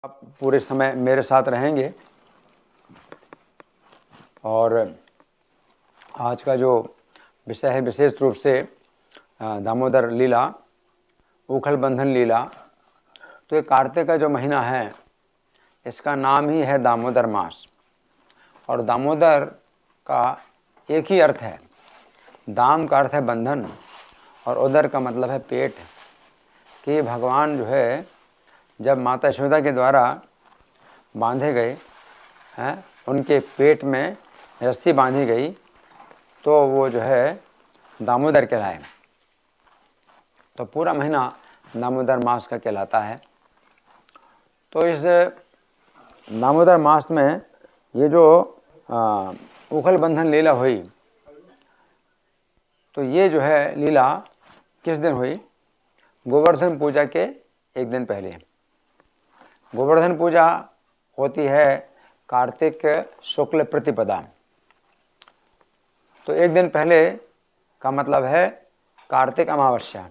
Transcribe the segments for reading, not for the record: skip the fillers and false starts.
आप पूरे समय मेरे साथ रहेंगे और आज का जो विषय है विशेष रूप से दामोदर लीला, उखल बंधन लीला। तो ये कार्तिक का जो महीना है इसका नाम ही है दामोदर मास। और दामोदर का एक ही अर्थ है, दाम का अर्थ है बंधन और उदर का मतलब है पेट। कि भगवान जो है जब माता यशोदा के द्वारा बांधे गए हैं, उनके पेट में रस्सी बांधी गई तो वो जो है दामोदर कहलाए। तो पूरा महीना दामोदर मास का कहलाता है। तो इस दामोदर मास में ये जो उखल बंधन लीला हुई, तो ये जो है लीला किस दिन हुई? गोवर्धन पूजा के एक दिन पहले। गोवर्धन पूजा होती है कार्तिक शुक्ल प्रतिपदा। तो एक दिन पहले का मतलब है कार्तिक अमावस्या।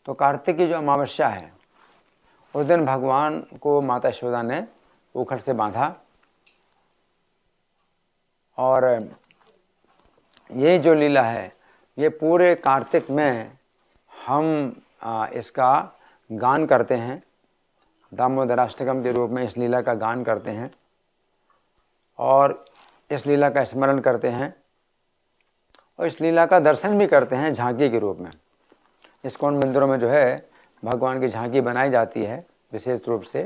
तो कार्तिक की जो अमावस्या है उस दिन भगवान को माता यशोदा ने उखल से बांधा। और ये जो लीला है ये पूरे कार्तिक में हम इसका गान करते हैं, दामोदराष्टकम के रूप में इस लीला का गान करते हैं और इस लीला का स्मरण करते हैं और इस लीला का दर्शन भी करते हैं झांकी के रूप में। इस्कॉन मंदिरों में जो है भगवान की झांकी बनाई जाती है विशेष रूप से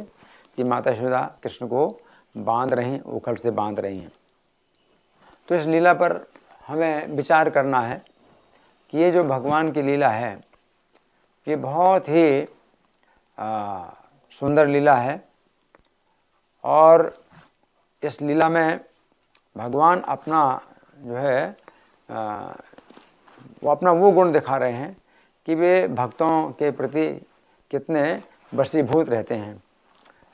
कि माता यशोदा कृष्ण को बांध रही, उखल से बांध रही हैं। तो इस लीला पर हमें विचार करना है कि ये जो भगवान की लीला है ये बहुत ही सुंदर लीला है। और इस लीला में भगवान अपना जो है वो अपना वो गुण दिखा रहे हैं कि वे भक्तों के प्रति कितने वशीभूत रहते हैं,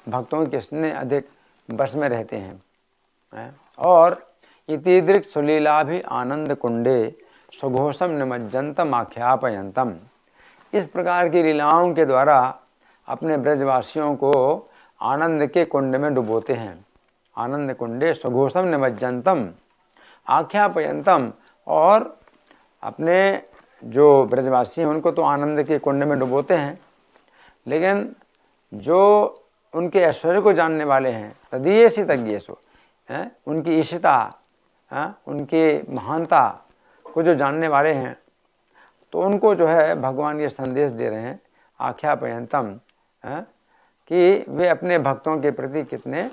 भक्तों के कितने अधिक वश में रहते हैं। और इतिदृक् सुलीला भी आनंद कुंडे सुघोषम निमज्जंतम आख्यापयंतम। इस प्रकार की लीलाओं के द्वारा अपने ब्रजवासियों को आनंद के कुंड में डुबोते हैं। आनंद कुंडे सुघोषम निमज्जंतम आख्यापयंतम। और अपने जो ब्रजवासी हैं उनको तो आनंद के कुंड में डुबोते हैं, लेकिन जो उनके ऐश्वर्य को जानने वाले हैं तदीयसी तज्ञेषु, उनकी ईशिता, उनकी महानता को जो जानने वाले हैं तो उनको जो है भगवान ये संदेश दे रहे हैं आख्यापयंतम, कि वे अपने भक्तों के प्रति कितने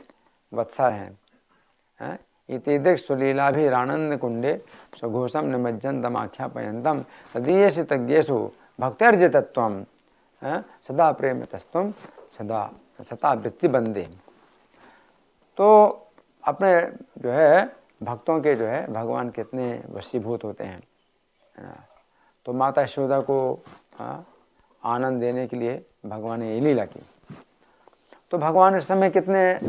वत्सल हैं। इतिदृक् सुलीलाभिरानंद कुंडे सुघोषम निमज्जंतम आख्यापयंतम तदीयसी तज्ञेषु भक्त्यर्जितत्वम सदा प्रेमितस्त्वम सदा सता वृत्ति बंदे। तो अपने जो है भक्तों के जो है भगवान कितने वशीभूत होते हैं। तो माता यशोदा को आनंद देने के लिए भगवान ने ये लीला की। तो भगवान इस समय कितने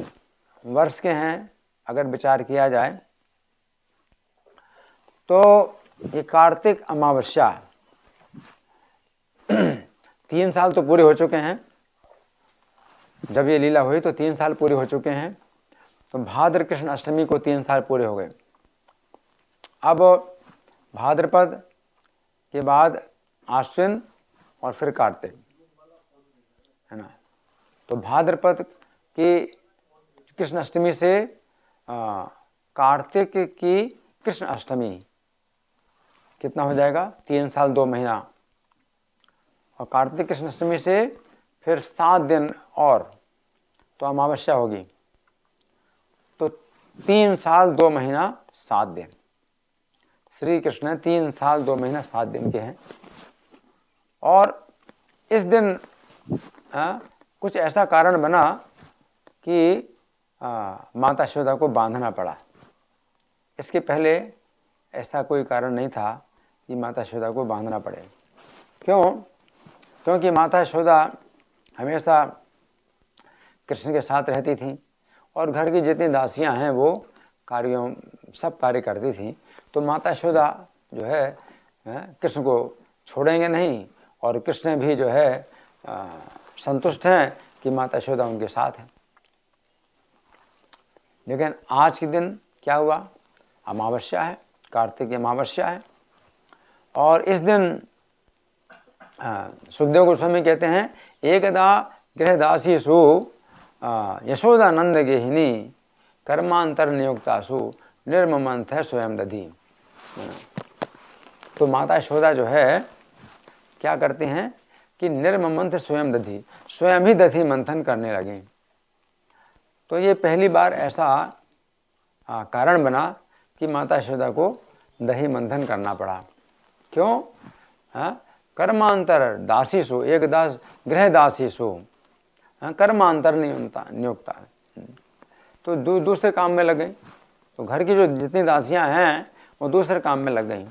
वर्ष के हैं अगर विचार किया जाए तो ये कार्तिक अमावस्या 3 साल तो पूरे हो चुके हैं। जब ये लीला हुई तो 3 साल पूरे हो चुके हैं। तो भाद्र कृष्ण अष्टमी को 3 साल पूरे हो गए। अब भाद्रपद के बाद आश्विन और फिर कार्तिक, है ना। तो भाद्रपद की कृष्ण अष्टमी से कार्तिक की कृष्ण अष्टमी कितना हो जाएगा? 3 साल 2 महीना। और कार्तिक कृष्ण अष्टमी से फिर 7 दिन और तो अमावस्या होगी। तो 3 साल 2 महीना 7 दिन। श्री कृष्ण 3 साल 2 महीना 7 दिन के हैं। और इस दिन कुछ ऐसा कारण बना कि माता यशोदा को बांधना पड़ा। इसके पहले ऐसा कोई कारण नहीं था कि माता यशोदा को बांधना पड़े। क्यों? क्योंकि माता यशोदा हमेशा कृष्ण के साथ रहती थी और घर की जितनी दासियां हैं वो सब कार्य करती थी। तो माता यशोदा जो है कृष्ण को छोड़ेंगे नहीं और कृष्ण भी जो है संतुष्ट हैं कि माता यशोदा उनके साथ है। लेकिन आज के दिन क्या हुआ, अमावस्या है, कार्तिक की अमावस्या है। और इस दिन सुखदेव गोस्वामी कहते हैं, एकदा गृहदासीसु यशोदानंद गेहिनी कर्मांतर नियुक्तासु निर्ममंथ स्वयं दधी। तो माता यशोदा जो है क्या करते हैं कि निर्ममंथ स्वयं दधी, स्वयं ही दधी मंथन करने लगे। तो ये पहली बार ऐसा कारण बना कि माता यशोदा को दही मंथन करना पड़ा। क्यों? कर्मांतर दासीसु, एक दास गृह दासीसु, कर्मांतर नियुक्ता, तो दूसरे काम में लग गई। तो घर की जो जितनी दासियां हैं वो दूसरे काम में लग गई।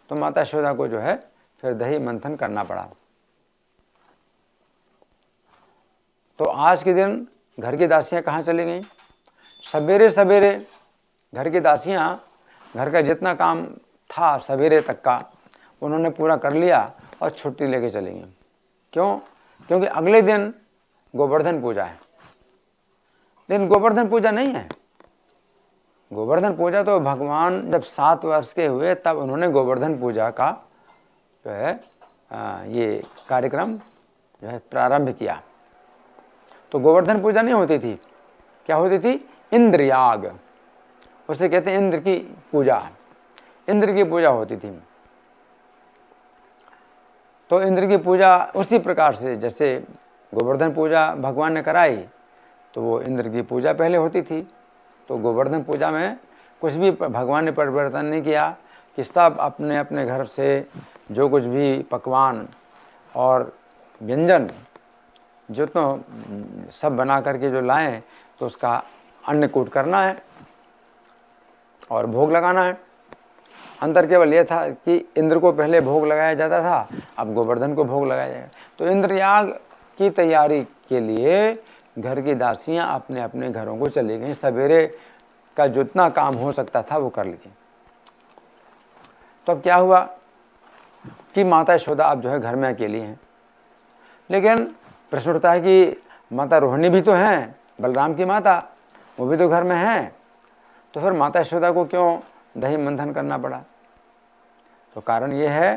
तो माता यशोदा को जो है फिर दही मंथन करना पड़ा। तो आज के दिन घर की दासियां कहाँ चली गईं? सवेरे सवेरे घर की दासियां घर का जितना काम था सवेरे तक का उन्होंने पूरा कर लिया और छुट्टी लेके चली गईं। क्यों? क्योंकि अगले दिन गोवर्धन पूजा है। लेकिन गोवर्धन पूजा नहीं है। गोवर्धन पूजा तो भगवान जब 7 वर्ष के हुए तब उन्होंने गोवर्धन पूजा का जो है ये कार्यक्रम जो है प्रारंभ किया। तो गोवर्धन पूजा नहीं होती थी। क्या होती थी? इंद्रयाग, उसे कहते हैं इंद्र की पूजा। इंद्र की पूजा होती थी। तो इंद्र की पूजा उसी प्रकार से जैसे गोवर्धन पूजा भगवान ने कराई, तो वो इंद्र की पूजा पहले होती थी। तो गोवर्धन पूजा में कुछ भी भगवान ने परिवर्तन नहीं किया कि सब अपने अपने घर से जो कुछ भी पकवान और व्यंजन जो तो सब बना करके जो लाएं तो उसका अन्नकूट करना है और भोग लगाना है। अंतर केवल ये था कि इंद्र को पहले भोग लगाया जाता था, अब गोवर्धन को भोग लगाया जाएगा। तो इंद्रयाग की तैयारी के लिए घर की दासियां अपने अपने घरों को चली गईं। सवेरे का जितना काम हो सकता था वो कर ली। तो अब क्या हुआ कि माता यशोदा अब जो है घर में अकेली हैं। लेकिन प्रश्न उठता है कि माता रोहिणी भी तो हैं, बलराम की माता, वो भी तो घर में हैं, तो फिर माता यशोदा को क्यों दही मंथन करना पड़ा? तो कारण ये है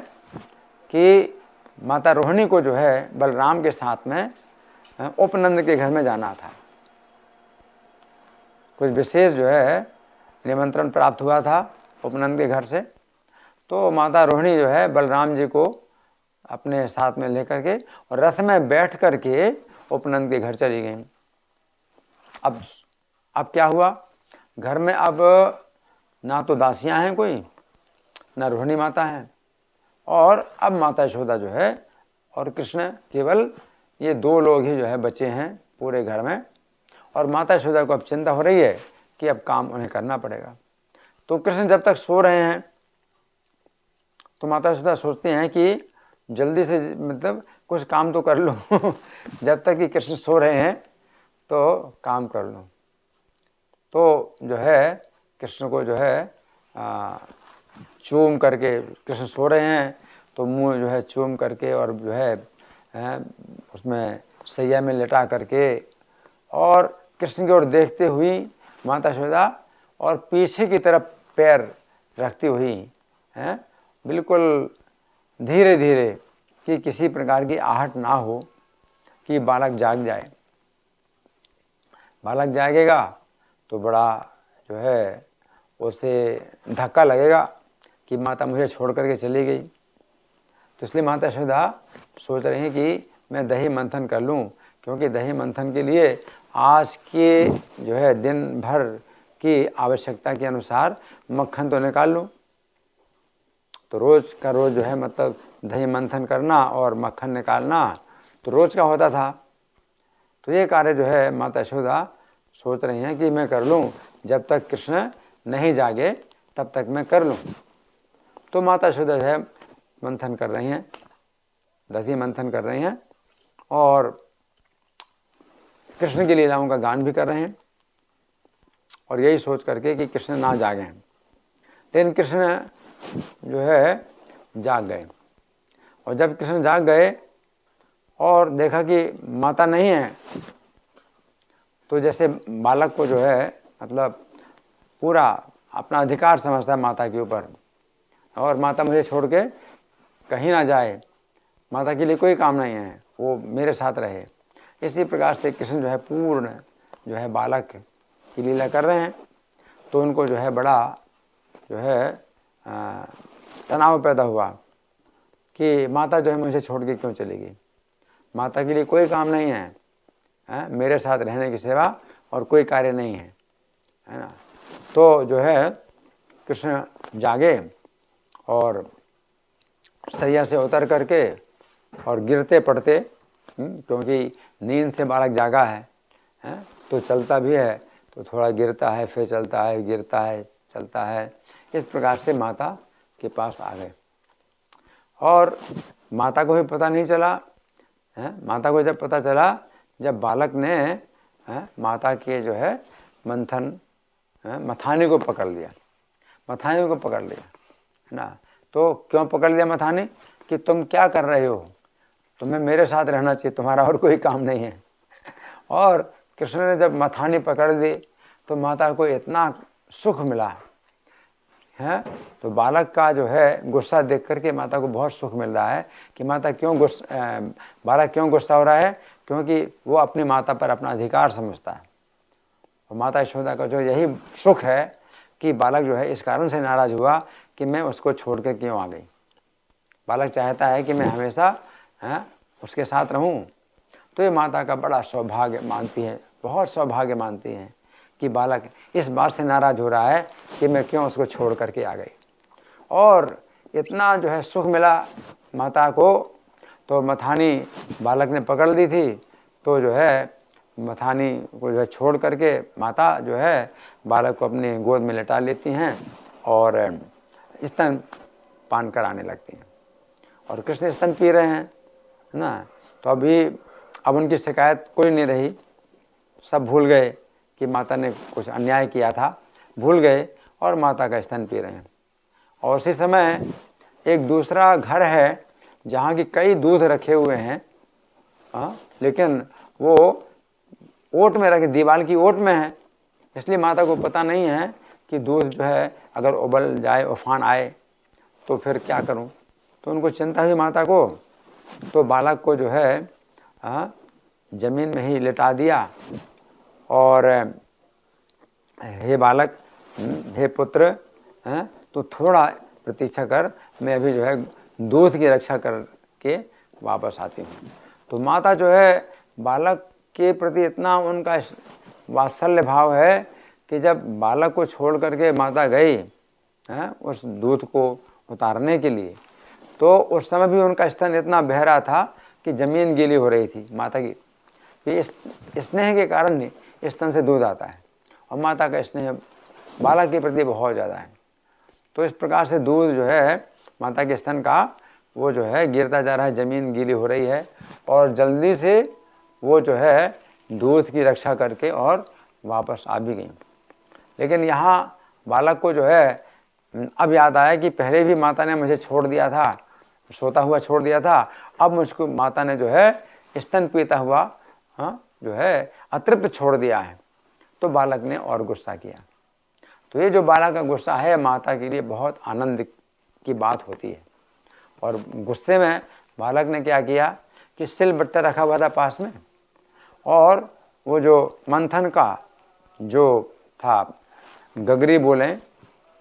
कि माता रोहिणी को जो है बलराम के साथ में उपनंद के घर में जाना था। कुछ विशेष जो है निमंत्रण प्राप्त हुआ था उपनंद के घर से। तो माता रोहिणी जो है बलराम जी को अपने साथ में लेकर के और रथ में बैठ करके उपनंद के घर चली गई। अब क्या हुआ? घर में अब ना तो दासियां हैं कोई, ना रोहिणी माता है, और अब माता यशोदा जो है और कृष्ण, केवल ये 2 लोग ही जो है बचे हैं पूरे घर में। और माता यशोदा को अब चिंता हो रही है कि अब काम उन्हें करना पड़ेगा। तो कृष्ण जब तक सो रहे हैं तो माता यशोदा सोचते हैं कि जल्दी से मतलब कुछ काम तो कर लूँ जब तक कि कृष्ण सो रहे हैं तो काम कर लूँ। तो जो है कृष्ण को जो है चूम करके, कृष्ण सो रहे हैं तो मुंह जो है चूम करके और जो है उसमें सैया में लेटा करके और कृष्ण की ओर देखते हुई माता यशोदा और पीछे की तरफ पैर रखती हुई हैं, बिल्कुल धीरे धीरे, कि किसी प्रकार की आहट ना हो कि बालक जाग जाए। बालक जागेगा तो बड़ा जो है उसे धक्का लगेगा कि माता मुझे छोड़ करके चली गई। तो इसलिए माता यशोदा सोच रही हैं कि मैं दही मंथन कर लूं, क्योंकि दही मंथन के लिए आज के जो है दिन भर की आवश्यकता के अनुसार मक्खन तो निकाल लूं। तो रोज़ का रोज़ जो है मतलब दही मंथन करना और मक्खन निकालना तो रोज़ का होता था। तो ये कार्य जो है माता यशोदा सोच रही हैं कि मैं कर लूं, जब तक कृष्ण नहीं जागे तब तक मैं कर लूं। तो माता यशोदा जो है मंथन कर रही हैं, दही मंथन कर रही हैं और कृष्ण की लीलाओं का गान भी कर रहे हैं, और यही सोच करके कि कृष्ण ना जागें। लेकिन कृष्ण जो है जाग गए, और जब कृष्ण जाग गए और देखा कि माता नहीं है, तो जैसे बालक को जो है मतलब पूरा अपना अधिकार समझता है माता के ऊपर, और माता मुझे छोड़ के कहीं ना जाए, माता के लिए कोई काम नहीं है, वो मेरे साथ रहे। इसी प्रकार से कृष्ण जो है पूर्ण जो है बालक की लीला कर रहे हैं। तो उनको जो है बड़ा जो है तनाव पैदा हुआ कि माता जो है मुझे छोड़ के क्यों चलेगी, माता के लिए कोई काम नहीं है, मेरे साथ रहने की सिवा और कोई कार्य नहीं है, है ना। तो जो है कृष्ण जागे और सैया से उतर करके और गिरते पड़ते, क्योंकि नींद से बालक जागा है, तो चलता भी है, तो थोड़ा गिरता है, फिर चलता है, गिरता है, चलता है। इस प्रकार से माता के पास आ गए और माता को भी पता नहीं चला। माता को जब पता चला, जब बालक ने माता के जो है मथानी को पकड़ लिया, मथानी को पकड़ लिया, है ना। तो क्यों पकड़ लिया मथानी, कि तुम क्या कर रहे हो, तुम्हें मेरे साथ रहना चाहिए, तुम्हारा और कोई काम नहीं है। और कृष्ण ने जब मथानी पकड़ ली तो माता को इतना सुख मिला है। तो बालक का जो है गुस्सा देख करके माता को बहुत सुख मिल रहा है कि माता बालक क्यों गुस्सा हो रहा है, क्योंकि वो अपनी माता पर अपना अधिकार समझता है। और माता यशोदा का जो यही सुख है कि बालक जो है इस कारण से नाराज हुआ कि मैं उसको छोड़ कर क्यों आ गई। बालक चाहता है कि मैं हमेशा उसके साथ रहूं। तो ये माता का बड़ा सौभाग्य मानती है, बहुत सौभाग्य मानती हैं कि बालक इस बात से नाराज हो रहा है कि मैं क्यों उसको छोड़ करके आ गई। और इतना जो है सुख मिला माता को। तो मथानी बालक ने पकड़ ली थी, तो जो है मथानी को जो है छोड़ करके माता जो है बालक को अपने गोद में लेटा लेती हैं और स्तन पान कराने लगती हैं। और कृष्ण स्तन पी रहे हैं, है ना। तो अब उनकी शिकायत कोई नहीं रही, सब भूल गए कि माता ने कुछ अन्याय किया था, भूल गए और माता का स्तन पी रहे हैं। और उसी समय एक दूसरा घर है जहाँ की कई दूध रखे हुए हैं, लेकिन वो ओट में रखे, दीवार की ओट में है, इसलिए माता को पता नहीं है कि दूध जो है अगर उबल जाए, उफान आए तो फिर क्या करूं। तो उनको चिंता हुई माता को। तो बालक को जो है जमीन में ही लिटा दिया और हे बालक, हे पुत्र, तो थोड़ा प्रतीक्षा कर, मैं अभी जो है दूध की रक्षा करके वापस आती हूँ। तो माता जो है बालक के प्रति इतना उनका वात्सल्य भाव है कि जब बालक को छोड़ करके माता गई उस दूध को उतारने के लिए, तो उस समय भी उनका स्तन इतना बह रहा था कि ज़मीन गीली हो रही थी माता की। इस स्नेह के कारण ही स्तन से दूध आता है और माता का स्नेह बालक के प्रति बहुत ज़्यादा है। तो इस प्रकार से दूध जो है माता के स्तन का वो जो है गिरता जा रहा है, ज़मीन गीली हो रही है और जल्दी से वो जो है दूध की रक्षा करके और वापस आ भी गई। लेकिन यहाँ बालक को जो है अब याद आया कि पहले भी माता ने मुझे छोड़ दिया था, सोता हुआ छोड़ दिया था, अब मुझको माता ने जो है स्तन पीता हुआ जो है अतृप्त छोड़ दिया है। तो बालक ने और गुस्सा किया। तो ये जो बालक का गुस्सा है माता के लिए बहुत आनंद की बात होती है। और गुस्से में बालक ने क्या किया कि सिलबट्टा रखा हुआ था पास में, और वो जो मंथन का जो था, गगरी बोलें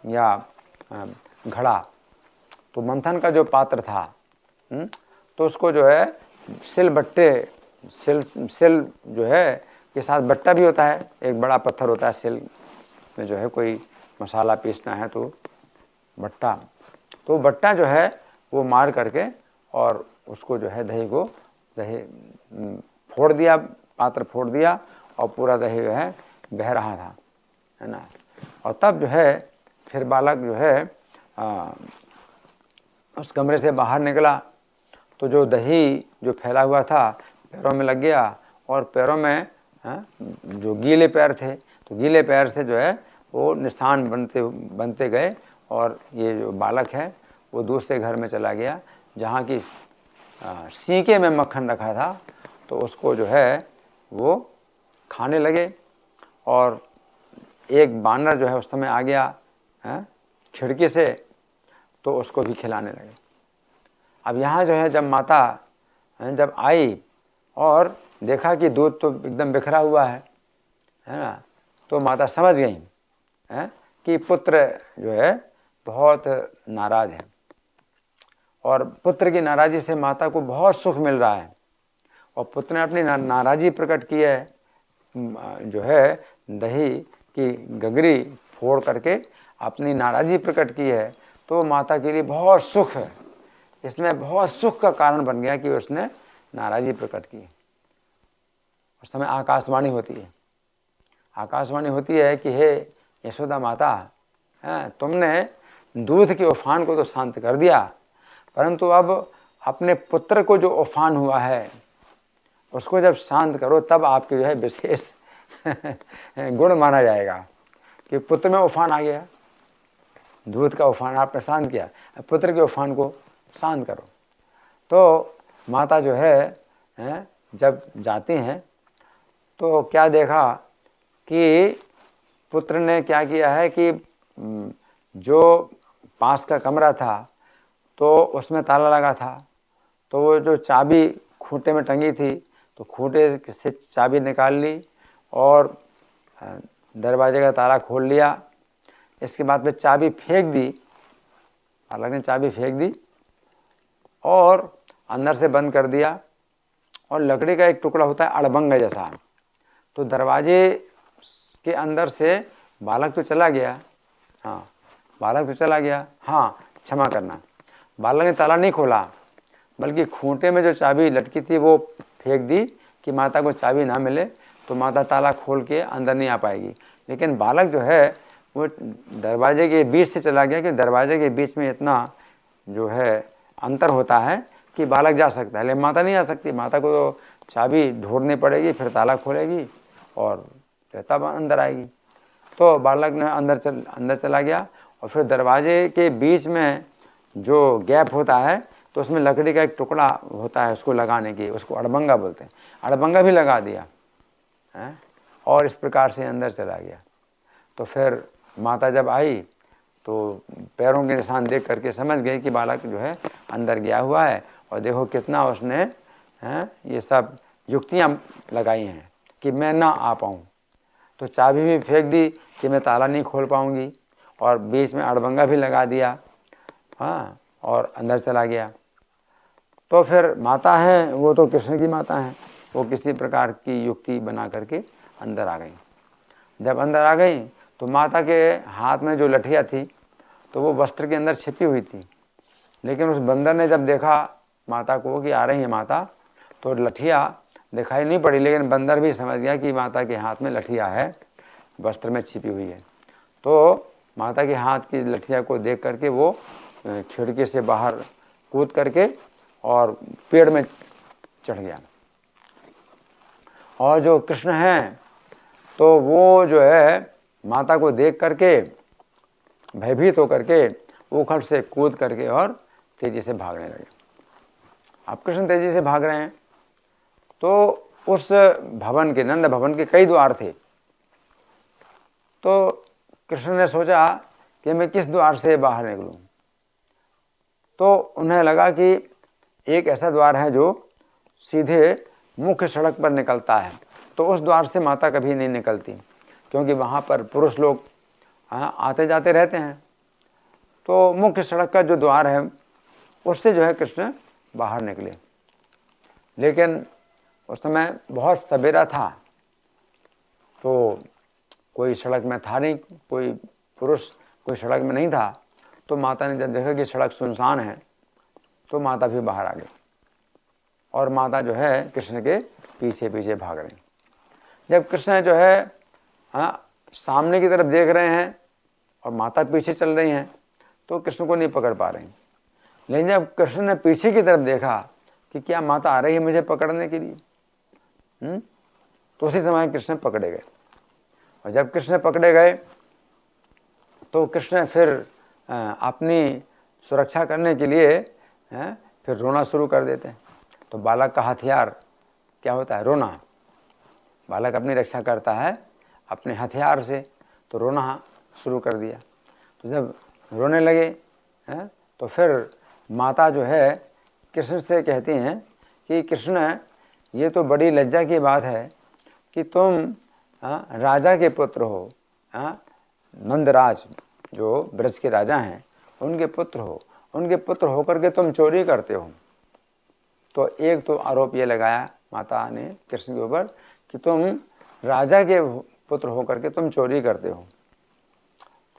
या घड़ा, तो मंथन का जो पात्र था, तो उसको जो है सिलबट्टे, सिल जो है के साथ बट्टा भी होता है, एक बड़ा पत्थर होता है सिल में, जो है कोई मसाला पीसना है तो बट्टा, तो बट्टा जो है वो मार करके और उसको जो है दही फोड़ दिया, पात्र फोड़ दिया और पूरा दही जो है बह रहा था, है ना। और तब जो है फिर बालक जो है उस कमरे से बाहर निकला, तो जो दही जो फैला हुआ था पैरों में लग गया और पैरों में जो गीले पैर थे, तो गीले पैर से जो है वो निशान बनते गए और ये जो बालक है वो दूसरे घर में चला गया जहाँ की सीके में मक्खन रखा था, तो उसको जो है वो खाने लगे और एक बानर जो है उस समय आ गया खिड़की से, तो उसको भी खिलाने लगे। अब यहाँ जो है जब माता जब आई और देखा कि दूध तो एकदम बिखरा हुआ है ना, तो माता समझ गई कि पुत्र जो है बहुत नाराज है, और पुत्र की नाराज़ी से माता को बहुत सुख मिल रहा है। और पुत्र ने अपनी नाराज़ी प्रकट की है, जो है दही की गगरी फोड़ करके अपनी नाराज़ी प्रकट की है, तो माता के लिए बहुत सुख है, इसमें बहुत सुख का कारण बन गया कि उसने नाराज़ी प्रकट की। उस समय आकाशवाणी होती है, आकाशवाणी होती है कि हे यशोदा माता, तुमने दूध के उफान को तो शांत कर दिया, परंतु अब अपने पुत्र को जो उफान हुआ है उसको जब शांत करो, तब आपके जो है विशेष गुण माना जाएगा कि पुत्र में उफान आ गया, दूध का उफान आपने शांत किया, पुत्र के उफान को शांत करो। तो माता जो है जब जाती हैं तो क्या देखा कि पुत्र ने क्या किया है कि जो पास का कमरा था तो उसमें ताला लगा था, तो वो जो चाबी खूंटे में टंगी थी तो खूंटे से चाबी निकाल ली और दरवाजे का ताला खोल लिया। इसके बाद में चाबी फेंक दी, बालक ने चाबी फेंक दी और अंदर से बंद कर दिया। और लकड़ी का एक टुकड़ा होता है अड़बंगा जैसा, तो दरवाजे के अंदर से बालक तो चला गया, हाँ बालक तो चला गया, हाँ क्षमा करना, बालक ने ताला नहीं खोला बल्कि खूंटे में जो चाबी लटकी थी वो फेंक दी कि माता को चाबी ना मिले तो माता ताला खोल के अंदर नहीं आ पाएगी। लेकिन बालक जो है वो दरवाजे के बीच से चला गया कि दरवाजे के बीच में इतना जो है अंतर होता है कि बालक जा सकता है, लेकिन माता नहीं आ सकती। माता को तो चाबी ढूंढनी पड़ेगी, फिर ताला खोलेगी और तब अंदर आएगी। तो बालक ने अंदर चला गया और फिर दरवाजे के बीच में जो गैप होता है तो उसमें लकड़ी का एक टुकड़ा होता है उसको लगाने की, उसको अड़बंगा बोलते हैं, अड़बंगा भी लगा दिया है और इस प्रकार से अंदर चला गया। तो फिर माता जब आई तो पैरों के निशान देख करके समझ गई कि बालक जो है अंदर गया हुआ है, और देखो कितना उसने ये सब युक्तियाँ लगाई हैं कि मैं ना आ पाऊँ। तो चाबी भी फेंक दी कि मैं ताला नहीं खोल पाऊँगी, और बीच में अड़बंगा भी लगा दिया, हाँ, और अंदर चला गया। तो फिर माता है वो तो कृष्ण की माता है, वो किसी प्रकार की युक्ति बना करके अंदर आ गई। जब अंदर आ गई तो माता के हाथ में जो लठिया थी तो वो वस्त्र के अंदर छिपी हुई थी, लेकिन उस बंदर ने जब देखा माता को कि आ रही है माता, तो लठिया दिखाई नहीं पड़ी, लेकिन बंदर भी समझ गया कि माता के हाथ में लठिया है, वस्त्र में छिपी हुई है। तो माता के हाथ की लठिया को देख करके वो खिड़की से बाहर कूद करके और पेड़ में चढ़ गया। और जो कृष्ण हैं तो वो जो है माता को देख करके भयभीत होकर के उखड़ से कूद करके और तेजी से भागने लगे। अब कृष्ण तेजी से भाग रहे हैं तो उस भवन के, नंद भवन के कई द्वार थे, तो कृष्ण ने सोचा कि मैं किस द्वार से बाहर निकलूं। तो उन्हें लगा कि एक ऐसा द्वार है जो सीधे मुख्य सड़क पर निकलता है, तो उस द्वार से माता कभी नहीं निकलती, क्योंकि वहाँ पर पुरुष लोग आते जाते रहते हैं। तो मुख्य सड़क का जो द्वार है उससे जो है कृष्ण बाहर निकले। लेकिन उस समय बहुत सवेरा था, तो कोई सड़क में था नहीं, कोई पुरुष कोई सड़क में नहीं था। तो माता ने जब देखा कि सड़क सुनसान है तो माता भी बाहर आ गई, और माता जो है कृष्ण के पीछे पीछे भाग रही। जब कृष्ण जो है सामने की तरफ देख रहे हैं और माता पीछे चल रही हैं तो कृष्ण को नहीं पकड़ पा रही। लेकिन जब कृष्ण ने पीछे की तरफ देखा कि क्या माता आ रही है मुझे पकड़ने के लिए, तो उसी समय कृष्ण पकड़े गए। और जब कृष्ण पकड़े गए तो कृष्ण फिर अपनी सुरक्षा करने के लिए फिर रोना शुरू कर देते हैं। तो बालक का हथियार क्या होता है? रोना। बालक अपनी रक्षा करता है अपने हथियार से। तो रोना शुरू कर दिया। तो जब रोने लगे हैं तो फिर माता जो है कृष्ण से कहती हैं कि कृष्ण, ये तो बड़ी लज्जा की बात है कि तुम राजा के पुत्र हो, नंदराज जो ब्रज के राजा हैं उनके पुत्र हो, उनके पुत्र होकर के तुम चोरी करते हो। तो एक तो आरोप ये लगाया माता ने कृष्ण के ऊपर कि तुम राजा के पुत्र होकर के तुम चोरी करते हो।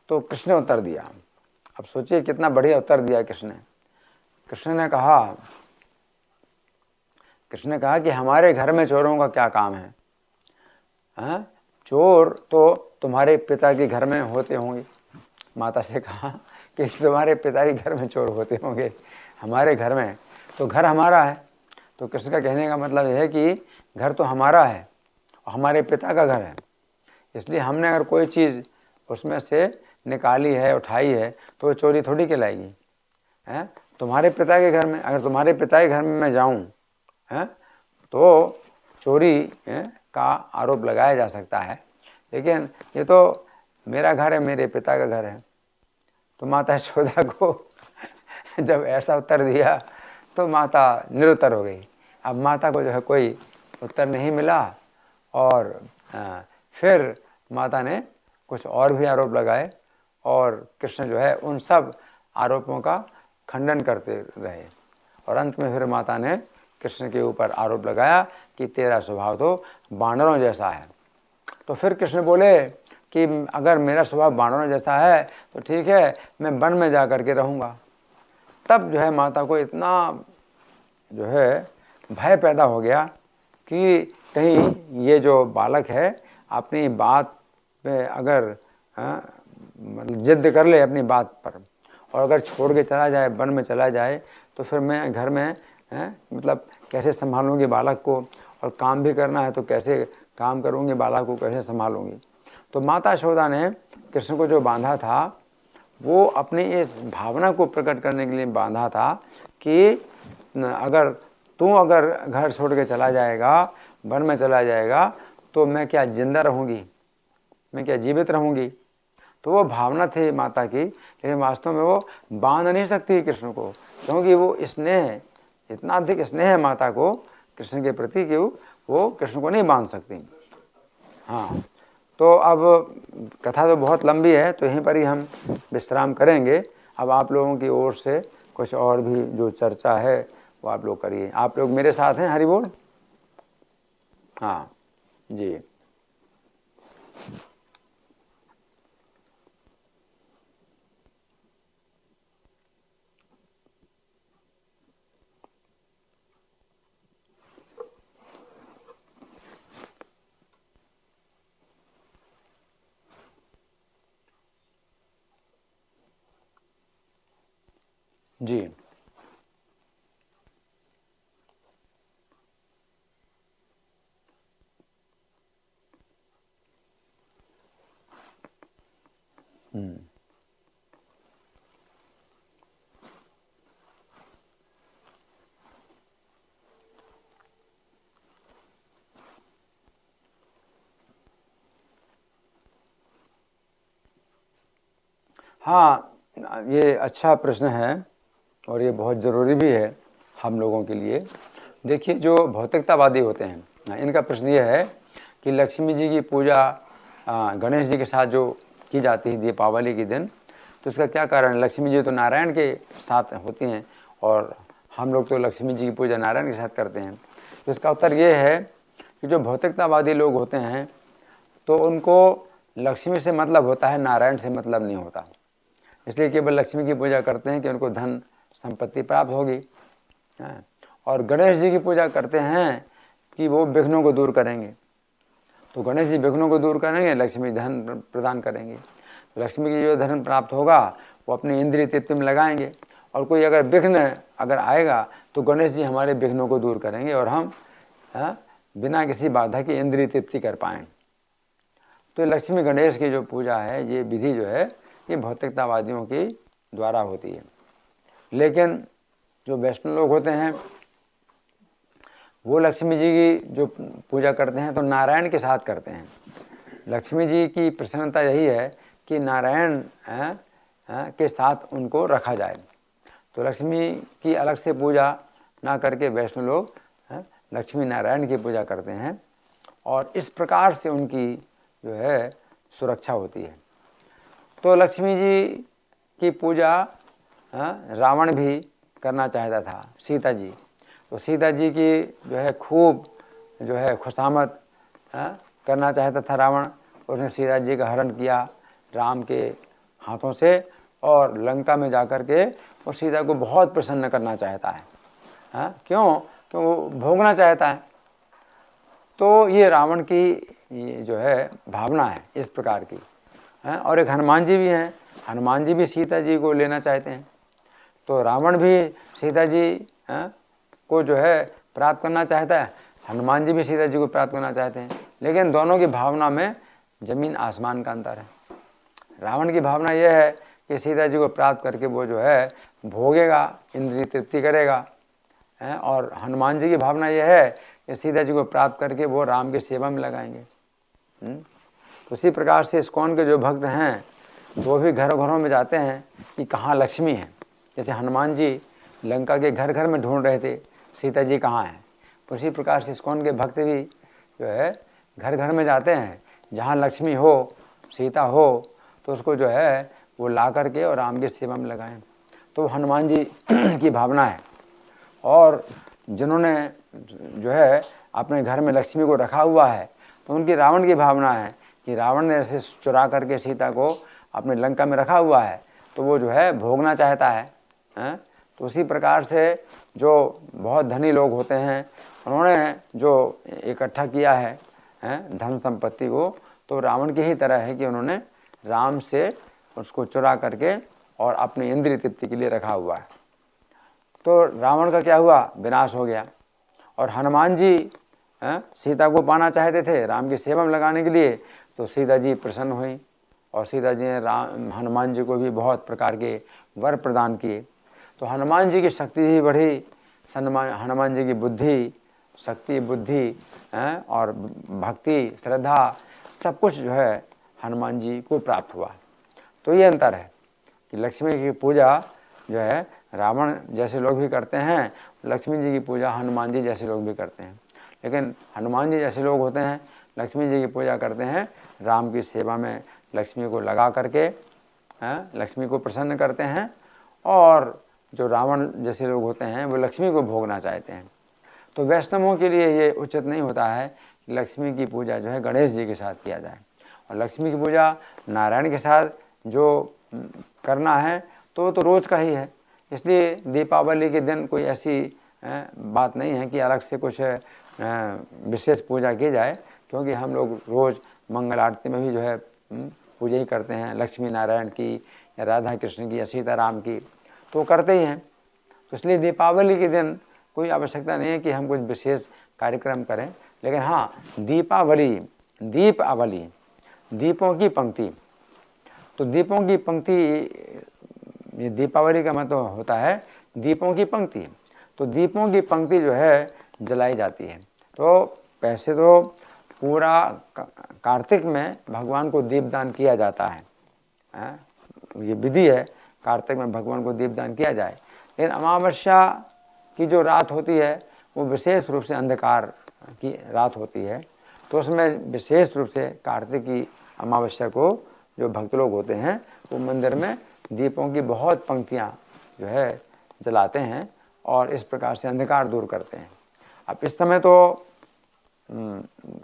तो कृष्ण ने उत्तर दिया। अब सोचिए कितना बढ़िया उत्तर दिया कृष्ण ने। कृष्ण ने कहा कि हमारे घर में चोरों का क्या काम है? चोर तो तुम्हारे पिता के घर में होते होंगे। माता से कहा कि तुम्हारे पिता के घर में चोर होते होंगे, हमारे घर में तो घर हमारा है। तो कृष्ण का कहने का मतलब यह है कि घर तो हमारा है और हमारे पिता का घर है, इसलिए हमने अगर कोई चीज़ उसमें से निकाली है, उठाई है, तो वो चोरी थोड़ी कहलाएगी। तुम्हारे पिता के घर में, अगर तुम्हारे पिता के घर में मैं जाऊँ तो चोरी का आरोप लगाया जा सकता है, लेकिन ये तो मेरा घर है, मेरे पिता का घर है। तो माता यशोदा को जब ऐसा उत्तर दिया तो माता निरुत्तर हो गई। अब माता को जो है कोई उत्तर नहीं मिला और फिर माता ने कुछ और भी आरोप लगाए और कृष्ण जो है उन सब आरोपों का खंडन करते रहे। और अंत में फिर माता ने कृष्ण के ऊपर आरोप लगाया कि तेरा स्वभाव तो बानरों जैसा है। तो फिर कृष्ण बोले कि अगर मेरा स्वभाव बानरों जैसा है तो ठीक है, मैं वन में जा कर के रहूँगा। तब जो है माता को इतना जो है भय पैदा हो गया कि कहीं ये जो बालक है अपनी बात पे अगर मतलब जिद कर ले अपनी बात पर, और अगर छोड़ के चला जाए, वन में चला जाए, तो फिर मैं घर में मतलब कैसे संभालूंगी बालक को, और काम भी करना है तो कैसे काम करूंगी, बालक को कैसे संभालूंगी। तो माता यशोदा ने कृष्ण को जो बांधा था वो अपनी इस भावना को प्रकट करने के लिए बांधा था कि अगर तू अगर घर छोड़ के चला जाएगा, वन में चला जाएगा, तो मैं क्या जिंदा रहूँगी, मैं क्या जीवित रहूँगी। तो वो भावना थी माता की, लेकिन वास्तव में वो बांध नहीं सकती कृष्ण को, क्योंकि वो स्नेह, इतना अधिक स्नेह है माता को कृष्ण के प्रति कि वो कृष्ण को नहीं बांध सकती। हाँ, तो अब कथा तो बहुत लंबी है, तो यहीं पर ही हम विश्राम करेंगे। अब आप लोगों की ओर से कुछ और भी जो चर्चा है वो आप लोग करिए। आप लोग मेरे साथ हैं, हरि बोल। हाँ जी। जी। हाँ, ये अच्छा प्रश्न है और ये बहुत ज़रूरी भी है हम लोगों के लिए। देखिए, जो भौतिकतावादी होते हैं इनका प्रश्न ये है कि लक्ष्मी जी की पूजा गणेश जी के साथ जो की जाती है दीपावली के दिन, तो इसका क्या कारण है? लक्ष्मी जी तो नारायण के साथ होती हैं और हम लोग तो लक्ष्मी जी की पूजा नारायण के साथ करते हैं। तो इसका उत्तर ये है कि जो भौतिकतावादी लोग होते हैं तो उनको लक्ष्मी से मतलब होता है, नारायण से मतलब नहीं होता। इसलिए केवल लक्ष्मी की पूजा करते हैं कि उनको धन संपत्ति प्राप्त होगी, और गणेश जी की पूजा करते हैं कि वो विघ्नों को दूर करेंगे। तो गणेश जी विघ्नों को दूर करेंगे, लक्ष्मी धन प्रदान करेंगे। तो लक्ष्मी की जो धन प्राप्त होगा वो अपनी इंद्रिय तृप्ति में लगाएंगे, और कोई अगर विघ्न अगर आएगा तो गणेश जी हमारे विघ्नों को दूर करेंगे और हम बिना किसी बाधा की इंद्रिय तृप्ति कर पाएँ। तो लक्ष्मी गणेश की जो पूजा है, ये विधि जो है, ये भौतिकतावादियों के द्वारा होती है। लेकिन जो वैष्णव लोग होते हैं वो लक्ष्मी जी की जो पूजा करते हैं तो नारायण के साथ करते हैं। लक्ष्मी जी की प्रसन्नता यही है कि नारायण के साथ उनको रखा जाए। तो लक्ष्मी की अलग से पूजा ना करके वैष्णव लोग लक्ष्मी नारायण की पूजा करते हैं और इस प्रकार से उनकी जो है सुरक्षा होती है। तो लक्ष्मी जी की पूजा रावण भी करना चाहता था, सीता जी। तो सीता जी की जो है खूब जो है खुशामद करना चाहता था रावण। उसने सीता जी का हरण किया राम के हाथों से और लंका में जाकर के वो सीता को बहुत प्रसन्न करना चाहता है। क्यों? क्यों वो भोगना चाहता है। तो ये रावण की जो है भावना है इस प्रकार की। और एक हनुमान जी भी हैं, हनुमान जी भी सीता जी को लेना चाहते हैं। तो रावण भी सीता जी को जो है प्राप्त करना चाहता है, हनुमान जी भी सीता जी को प्राप्त करना चाहते हैं, लेकिन दोनों की भावना में ज़मीन आसमान का अंतर है। रावण की भावना यह है कि सीता जी को प्राप्त करके वो जो है भोगेगा, इंद्रिय तृप्ति करेगा, और हनुमान जी की भावना यह है कि सीता जी को प्राप्त करके वो राम की सेवा में लगाएंगे। तो उसी प्रकार से इस्कॉन के जो भक्त हैं वो भी घरों घरों में जाते हैं कि कहाँ लक्ष्मी है। जैसे हनुमान जी लंका के घर घर में ढूंढ रहे थे सीता जी कहाँ हैं, उसी प्रकार से इस्कॉन के भक्त भी जो है घर घर में जाते हैं, जहाँ लक्ष्मी हो, सीता हो, तो उसको जो है वो ला करके और राम की सेवा में लगाएं। तो हनुमान जी की भावना है। और जिन्होंने जो है अपने घर में लक्ष्मी को रखा हुआ है, तो उनकी रावण की भावना है कि रावण ने ऐसे चुरा करके सीता को अपने लंका में रखा हुआ है, तो वो जो है भोगना चाहता है। तो उसी प्रकार से जो बहुत धनी लोग होते हैं उन्होंने जो इकट्ठा किया है धन संपत्ति को, तो रावण की ही तरह है कि उन्होंने राम से उसको चुरा करके और अपनी इंद्रिय तृप्ति के लिए रखा हुआ है। तो रावण का क्या हुआ? विनाश हो गया। और हनुमान जी सीता को पाना चाहते थे राम की सेवा में लगाने के लिए, तो सीता जी प्रसन्न हुई और सीता जी ने हनुमान जी को भी बहुत प्रकार के वर प्रदान किए। तो हनुमान जी की शक्ति ही बढ़ी, हनुमान जी की बुद्धि, शक्ति, बुद्धि और भक्ति, श्रद्धा, सब कुछ जो है हनुमान जी को प्राप्त हुआ। तो ये अंतर है कि लक्ष्मी की पूजा जो है रावण जैसे लोग भी करते हैं, लक्ष्मी जी की पूजा हनुमान जी जैसे लोग भी करते हैं। लेकिन हनुमान जी जैसे लोग होते हैं लक्ष्मी जी की पूजा करते हैं राम की सेवा में लक्ष्मी को लगा करके लक्ष्मी को प्रसन्न करते हैं, और जो रावण जैसे लोग होते हैं वो लक्ष्मी को भोगना चाहते हैं। तो वैष्णवों के लिए ये उचित नहीं होता है कि लक्ष्मी की पूजा जो है गणेश जी के साथ किया जाए, और लक्ष्मी की पूजा नारायण के साथ जो करना है तो रोज़ का ही है। इसलिए दीपावली के दिन कोई ऐसी बात नहीं है कि अलग से कुछ विशेष पूजा की जाए, क्योंकि हम लोग रोज़ मंगल आरती में भी जो है पूजा ही करते हैं लक्ष्मी नारायण की या राधा कृष्ण की या सीताराम की, तो करते ही हैं। तो इसलिए दीपावली के दिन कोई आवश्यकता नहीं है कि हम कुछ विशेष कार्यक्रम करें। लेकिन हाँ, दीपावली, दीपों की पंक्ति, तो दीपों की पंक्ति, ये दीपावली का मतलब होता है दीपों की पंक्ति। तो दीपों की पंक्ति जो है जलाई जाती है। तो पैसे तो पूरा कार्तिक में भगवान को दीपदान किया जाता है, ये विधि है कार्तिक में भगवान को दीपदान किया जाए। लेकिन अमावस्या की जो रात होती है वो विशेष रूप से अंधकार की रात होती है, तो उसमें विशेष रूप से कार्तिक की अमावस्या को जो भक्त लोग होते हैं वो मंदिर में दीपों की बहुत पंक्तियां जो है जलाते हैं और इस प्रकार से अंधकार दूर करते हैं। अब इस समय तो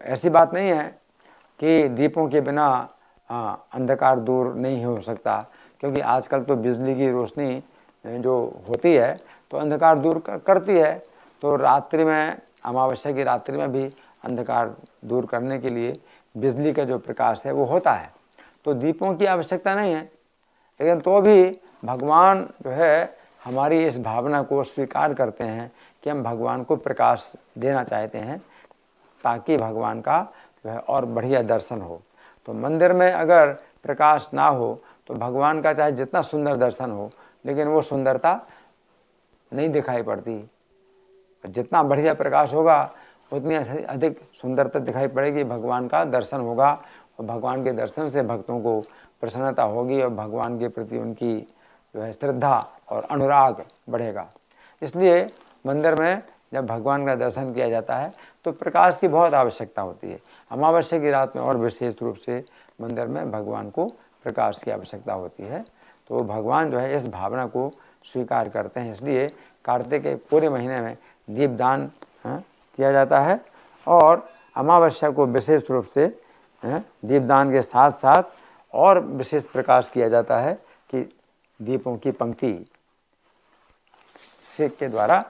ऐसी बात नहीं है कि दीपों के बिना अंधकार दूर नहीं हो सकता, क्योंकि आजकल तो बिजली की रोशनी जो होती है तो अंधकार दूर करती है। तो रात्रि में, अमावस्या की रात्रि में भी अंधकार दूर करने के लिए बिजली का जो प्रकाश है वो होता है, तो दीपों की आवश्यकता नहीं है। लेकिन तो भी भगवान जो है हमारी इस भावना को स्वीकार करते हैं कि हम भगवान को प्रकाश देना चाहते हैं, ताकि भगवान का जो है और बढ़िया दर्शन हो। तो मंदिर में अगर प्रकाश ना हो तो भगवान का चाहे जितना सुंदर दर्शन हो, लेकिन वो सुंदरता नहीं दिखाई पड़ती। जितना बढ़िया प्रकाश होगा उतनी अधिक सुंदरता दिखाई पड़ेगी, भगवान का दर्शन होगा, और भगवान के दर्शन से भक्तों को प्रसन्नता होगी और भगवान के प्रति उनकी जो है श्रद्धा और अनुराग बढ़ेगा। इसलिए मंदिर में जब भगवान का दर्शन किया जाता है तो प्रकाश की बहुत आवश्यकता होती है। अमावस्या की रात में और विशेष रूप से मंदिर में भगवान को प्रकाश की आवश्यकता होती है। तो भगवान जो है इस भावना को स्वीकार करते हैं, इसलिए कार्तिक के पूरे महीने में दीपदान किया जाता है। और अमावस्या को विशेष रूप से दीपदान के साथ साथ और विशेष प्रकाश किया जाता है कि दीपों की पंक्ति सेक के द्वारा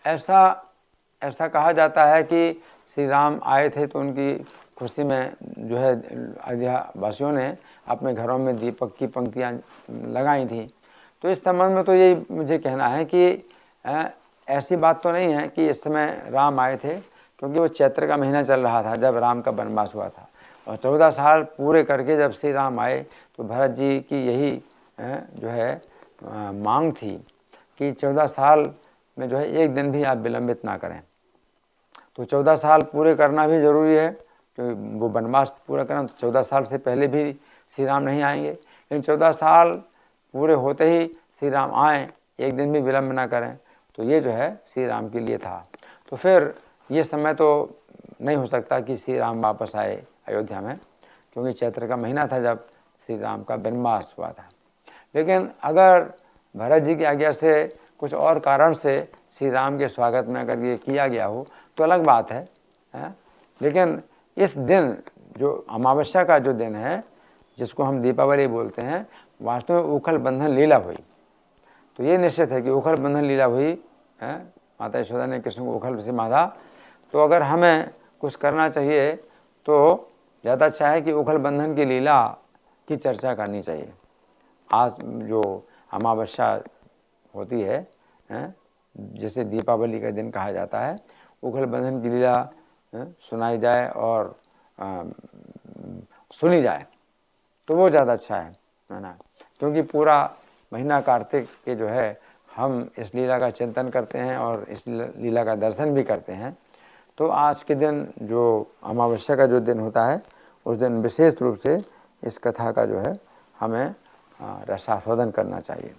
ऐसा कहा जाता है कि श्री राम आए थे तो उनकी खुशी में जो है अयोध्या वासियों ने अपने घरों में दीपक की पंक्तियां लगाई थी। तो इस संबंध में तो यही मुझे कहना है कि ऐसी बात तो नहीं है कि इस समय राम आए थे, क्योंकि वो चैत्र का महीना चल रहा था जब राम का वनवास हुआ था। और 14 साल पूरे करके जब श्री राम आए तो भरत जी की यही जो है मांग थी कि 14 साल में जो है एक दिन भी आप विलंबित ना करें। तो 14 साल पूरे करना भी ज़रूरी है, तो वो वनवास पूरा करना। तो 14 साल से पहले भी श्री राम नहीं आएंगे, लेकिन 14 साल पूरे होते ही श्री राम आएँ, एक दिन भी विलम्ब ना करें। तो ये जो है श्री राम के लिए था। तो फिर ये समय तो नहीं हो सकता कि श्री राम वापस आए अयोध्या में, क्योंकि चैत्र का महीना था जब श्री राम का वनवास हुआ था। लेकिन अगर भरत जी की आज्ञा से कुछ और कारण से श्री राम के स्वागत में अगर ये किया गया हो तो अलग बात है, लेकिन इस दिन जो अमावस्या का जो दिन है, जिसको हम दीपावली बोलते हैं, वास्तव में उखल बंधन लीला हुई। तो ये निश्चित है कि उखल बंधन लीला हुई है, माता यशोदा ने कृष्ण को उखल से बांधा। तो अगर हमें कुछ करना चाहिए तो ज़्यादा अच्छा है कि उखल बंधन की लीला की चर्चा करनी चाहिए। आज जो अमावस्या होती है, जिसे दीपावली का दिन कहा जाता है, उखल बंधन की लीला सुनाई जाए और सुनी जाए तो वो ज़्यादा अच्छा है ना। क्योंकि पूरा महीना कार्तिक के जो है हम इस लीला का चिंतन करते हैं और इस लीला का दर्शन भी करते हैं। तो आज के दिन जो अमावस्या का जो दिन होता है, उस दिन विशेष रूप से इस कथा का जो है हमें रसास्वादन करना चाहिए।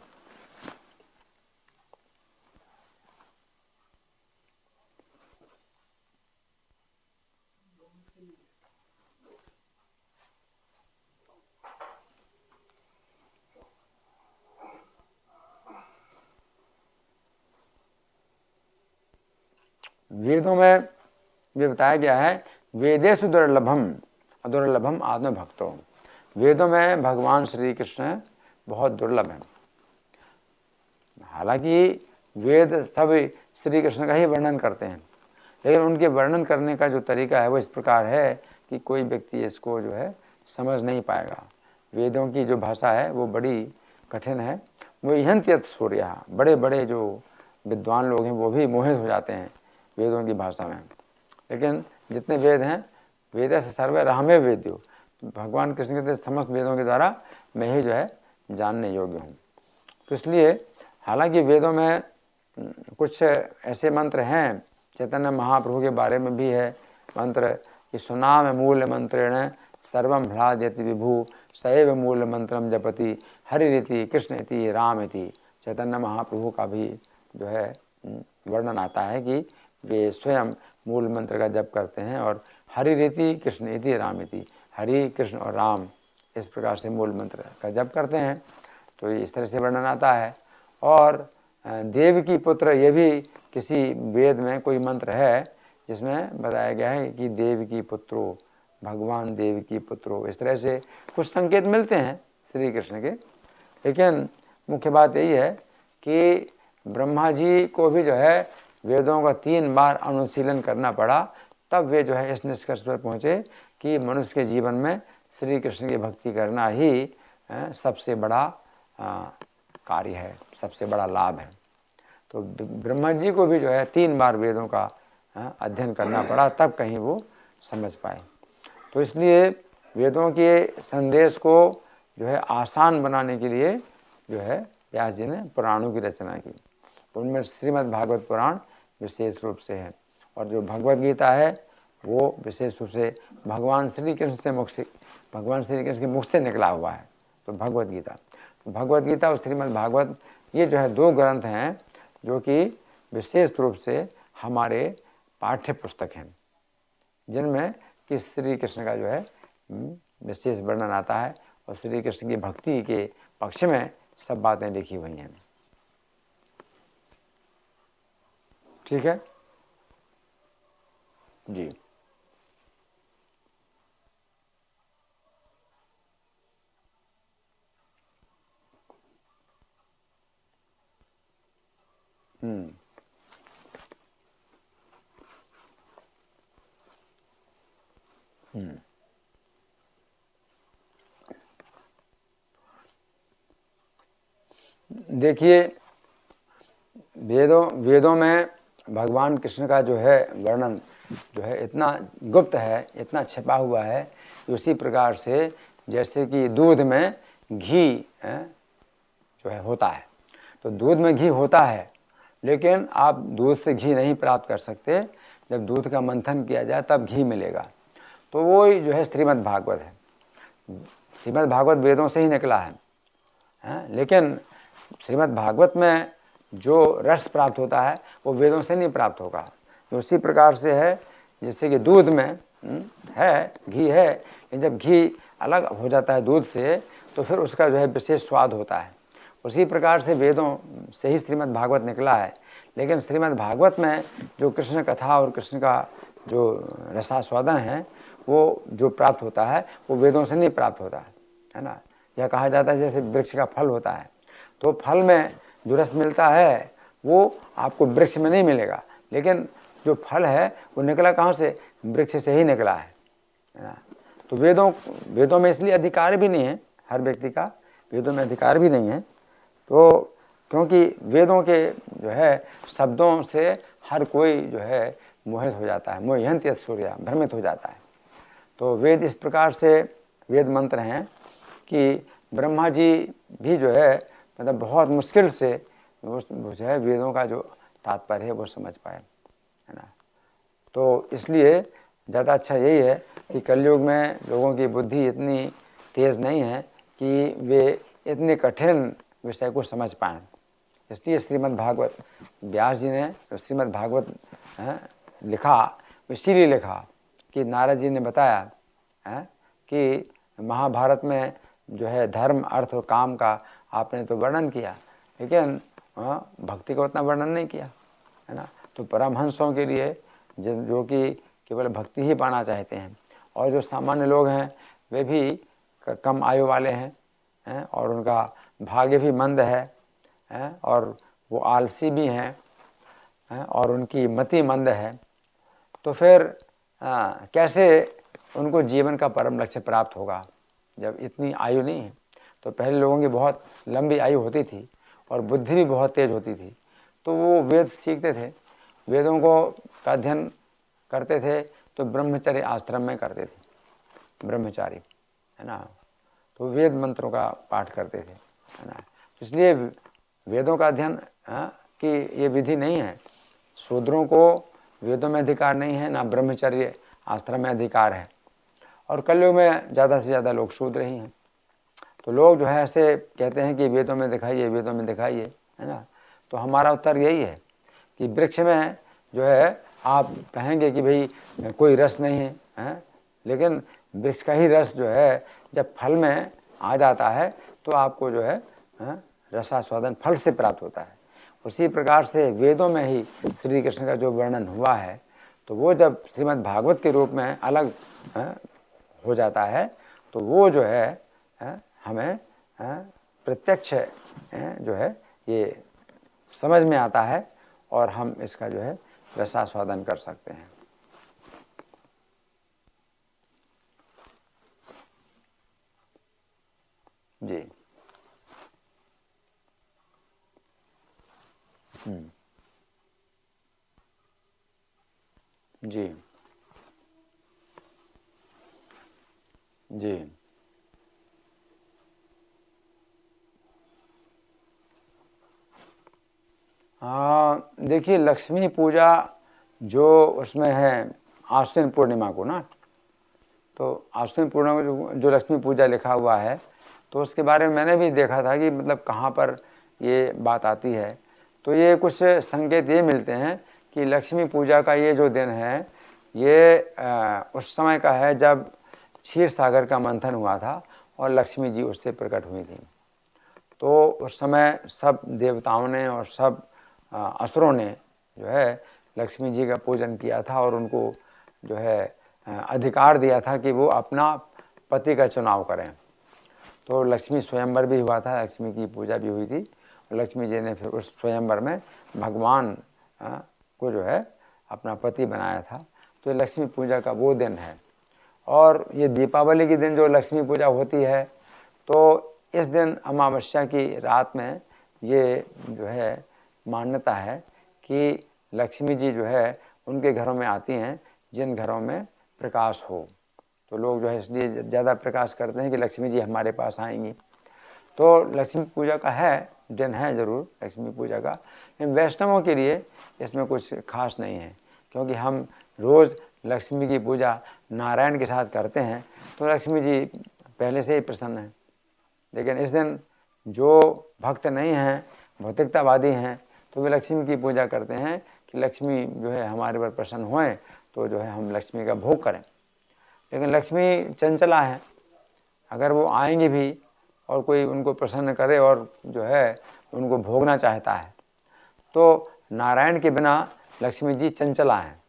वेदों में ये बताया गया है, वेदेषु दुर्लभम अदुर्लभम आत्म भक्तों। वेदों में भगवान श्री कृष्ण बहुत दुर्लभ हैं। हालांकि वेद सब श्री कृष्ण का ही वर्णन करते हैं, लेकिन उनके वर्णन करने का जो तरीका है वो इस प्रकार है कि कोई व्यक्ति इसको जो है समझ नहीं पाएगा। वेदों की जो भाषा है वो बड़ी कठिन है। मोह्यन्त्यत सूर्य, बड़े बड़े जो विद्वान लोग हैं वो भी मोहित हो जाते हैं वेदों की भाषा में। लेकिन जितने वेद हैं, वेद से सर्वे रामे वेद्यो, भगवान कृष्ण के समस्त वेदों के द्वारा मैं ही जो है जानने योग्य हूँ। तो इसलिए हालांकि वेदों में कुछ ऐसे मंत्र हैं, चैतन्य महाप्रभु के बारे में भी है मंत्र कि सुनाम मूल मंत्रेण सर्वम ह्लाद्यति विभु सैव मूल मंत्रम जपति हरि रीति कृष्ण इति राम इति। चैतन्य महाप्रभु का भी जो है वर्णन आता है कि वे स्वयं मूल मंत्र का जप करते हैं और हरि रीति कृष्ण इति राम इति, हरि कृष्ण और राम इस प्रकार से मूल मंत्र का जप करते हैं। तो इस तरह से वर्णन आता है। और देव की पुत्र, ये भी किसी वेद में कोई मंत्र है जिसमें बताया गया है कि देव की पुत्रो, भगवान देव की पुत्रो, इस तरह से कुछ संकेत मिलते हैं श्री कृष्ण के। लेकिन मुख्य बात यही है कि ब्रह्मा जी को भी जो है वेदों का 3 बार अनुशीलन करना पड़ा, तब वे जो है इस निष्कर्ष पर पहुँचे कि मनुष्य के जीवन में श्री कृष्ण की भक्ति करना ही सबसे बड़ा कार्य है, सबसे बड़ा लाभ है। तो ब्रह्मा जी को भी जो है 3 बार वेदों का अध्ययन करना पड़ा, तब कहीं वो समझ पाए। तो इसलिए वेदों के संदेश को जो है आसान बनाने के लिए जो है व्यास जी ने पुराणों की रचना की। तो उनमें श्रीमद् भागवत पुराण विशेष रूप से है, और जो भगवद गीता है वो विशेष रूप से भगवान श्री कृष्ण से भगवान श्री कृष्ण के मुख से निकला हुआ है। तो भगवद गीता और श्रीमद् भागवत, ये जो है 2 ग्रंथ हैं जो कि विशेष रूप से हमारे पाठ्य पुस्तक हैं, जिनमें कि श्री कृष्ण का जो है विशेष वर्णन आता है और श्री कृष्ण की भक्ति के पक्ष में सब बातें लिखी हुई हैं। ठीक है जी। देखिए, वेदों में भगवान कृष्ण का जो है वर्णन जो है इतना गुप्त है, इतना छिपा हुआ है, उसी प्रकार से जैसे कि दूध में घी जो है होता है। तो दूध में घी होता है, लेकिन आप दूध से घी नहीं प्राप्त कर सकते, जब दूध का मंथन किया जाए तब घी मिलेगा। तो वो जो है श्रीमद् भागवत है। श्रीमद् भागवत वेदों से ही निकला है, लेकिन श्रीमद् भागवत में जो रस प्राप्त होता है वो वेदों से नहीं प्राप्त होगा। उसी प्रकार से है जैसे कि दूध में है, घी है, लेकिन जब घी अलग हो जाता है दूध से तो फिर उसका जो है विशेष स्वाद होता है। उसी प्रकार से वेदों से ही श्रीमद् भागवत निकला है, लेकिन श्रीमद् भागवत में जो कृष्ण कथा और कृष्ण का जो रसास्वादन है वो जो प्राप्त होता है वो वेदों से नहीं प्राप्त होता है ना। यह कहा जाता है जैसे वृक्ष का फल होता है, तो फल में जो रस मिलता है वो आपको वृक्ष में नहीं मिलेगा, लेकिन जो फल है वो निकला कहाँ से, वृक्ष से ही निकला है ना। तो वेदों में इसलिए अधिकार भी नहीं है, हर व्यक्ति का वेदों में अधिकार भी नहीं है, तो क्योंकि वेदों के जो है शब्दों से हर कोई जो है मोहित हो जाता है, मोह्यंत सूर्या, भ्रमित हो जाता है। तो वेद इस प्रकार से वेद मंत्र हैं कि ब्रह्मा जी भी जो है मतलब बहुत मुश्किल से वो जो है वेदों का जो तात्पर्य है वो समझ पाए, है ना। तो इसलिए ज़्यादा अच्छा यही है कि कलयुग में लोगों की बुद्धि इतनी तेज़ नहीं है कि वे इतने कठिन विषय को समझ पाएँ। इसलिए श्रीमद् भागवत, व्यास जी ने श्रीमद् भागवत लिखा, इसीलिए लिखा कि नारद जी ने बताया कि महाभारत में जो है धर्म, अर्थ और काम का आपने तो वर्णन किया, लेकिन भक्ति का उतना वर्णन नहीं किया, है ना। तो परमहंसों के लिए जो कि केवल भक्ति ही पाना चाहते हैं, और जो सामान्य लोग हैं वे भी कम आयु वाले हैं और उनका भाग्य भी मंद है और वो आलसी भी हैं और उनकी मति मंद है, तो फिर कैसे उनको जीवन का परम लक्ष्य प्राप्त होगा जब इतनी आयु नहीं है। तो पहले लोगों की बहुत लंबी आयु होती थी और बुद्धि भी बहुत तेज होती थी, तो वो वेद सीखते थे, वेदों को का अध्ययन करते थे, तो ब्रह्मचर्य आश्रम में करते थे, ब्रह्मचारी, है ना। तो वेद मंत्रों का पाठ करते थे, है ना। इसलिए वेदों का अध्ययन कि ये विधि नहीं है। शूद्रों को वेदों में अधिकार नहीं है, ना ब्रह्मचर्य आश्रम में अधिकार है, और कलयुग में ज़्यादा से ज़्यादा लोग शूद्र ही हैं। तो लोग जो है ऐसे कहते हैं कि वेदों में दिखाइए, वेदों में दिखाइए, है ना। तो हमारा उत्तर यही है कि वृक्ष में जो है आप कहेंगे कि भाई कोई रस नहीं है, लेकिन वृक्ष का ही रस जो है जब फल में आ जाता है तो आपको जो है रसास्वादन फल से प्राप्त होता है। उसी प्रकार से वेदों में ही श्री कृष्ण का जो वर्णन हुआ है, तो वो जब श्रीमद् भागवत के रूप में अलग हो जाता है तो वो जो है हमें प्रत्यक्ष जो है ये समझ में आता है और हम इसका जो है रसास्वादन कर सकते हैं। जी। जी जी देखिए लक्ष्मी पूजा जो उसमें है आश्विन पूर्णिमा को ना, तो आश्विन पूर्णिमा को जो लक्ष्मी पूजा लिखा हुआ है, तो उसके बारे में मैंने भी देखा था कि मतलब कहाँ पर ये बात आती है। तो ये कुछ संकेत ये मिलते हैं कि लक्ष्मी पूजा का ये जो दिन है ये उस समय का है जब क्षीर सागर का मंथन हुआ था और लक्ष्मी जी उससे प्रकट हुई थी। तो उस समय सब देवताओं ने और सब असुरों ने जो है लक्ष्मी जी का पूजन किया था और उनको जो है अधिकार दिया था कि वो अपना पति का चुनाव करें। तो लक्ष्मी स्वयंवर भी हुआ था, लक्ष्मी की पूजा भी हुई थी और लक्ष्मी जी ने फिर उस स्वयंवर में भगवान को जो है अपना पति बनाया था। तो लक्ष्मी पूजा का वो दिन है। और ये दीपावली के दिन जो लक्ष्मी पूजा होती है, तो इस दिन अमावस्या की रात में ये जो है मान्यता है कि लक्ष्मी जी जो है उनके घरों में आती हैं जिन घरों में प्रकाश हो। तो लोग जो है इसलिए ज़्यादा प्रकाश करते हैं कि लक्ष्मी जी हमारे पास आएंगी। तो लक्ष्मी पूजा का है दिन है ज़रूर लक्ष्मी पूजा का, लेकिन वैष्णवों के लिए इसमें कुछ खास नहीं है, क्योंकि हम रोज़ लक्ष्मी की पूजा नारायण के साथ करते हैं, तो लक्ष्मी जी पहले से ही प्रसन्न हैं। लेकिन इस दिन जो भक्त नहीं हैं, भौतिकतावादी हैं, तो वे लक्ष्मी की पूजा करते हैं कि लक्ष्मी जो है हमारे पर प्रसन्न होएं, तो जो है हम लक्ष्मी का भोग करें। लेकिन लक्ष्मी चंचला है, अगर वो आएंगी भी और कोई उनको प्रसन्न करे और जो है उनको भोगना चाहता है, तो नारायण के बिना लक्ष्मी जी चंचला हैं।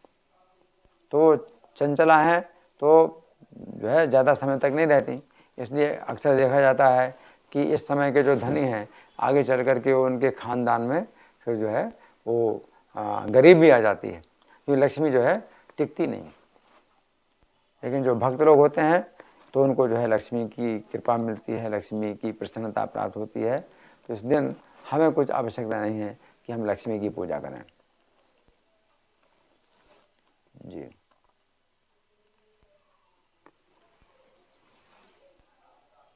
तो चंचला हैं तो जो है ज़्यादा समय तक नहीं रहती, इसलिए अक्सर देखा जाता है कि इस समय के जो धनी हैं आगे चल कर के उनके ख़ानदान में फिर जो है वो गरीब भी आ जाती है, क्योंकि लक्ष्मी जो है टिकती नहीं। लेकिन जो भक्त लोग होते हैं तो उनको जो है लक्ष्मी की कृपा मिलती है, लक्ष्मी की प्रसन्नता प्राप्त होती है। तो इस दिन हमें कुछ आवश्यकता नहीं है कि हम लक्ष्मी की पूजा करें। जी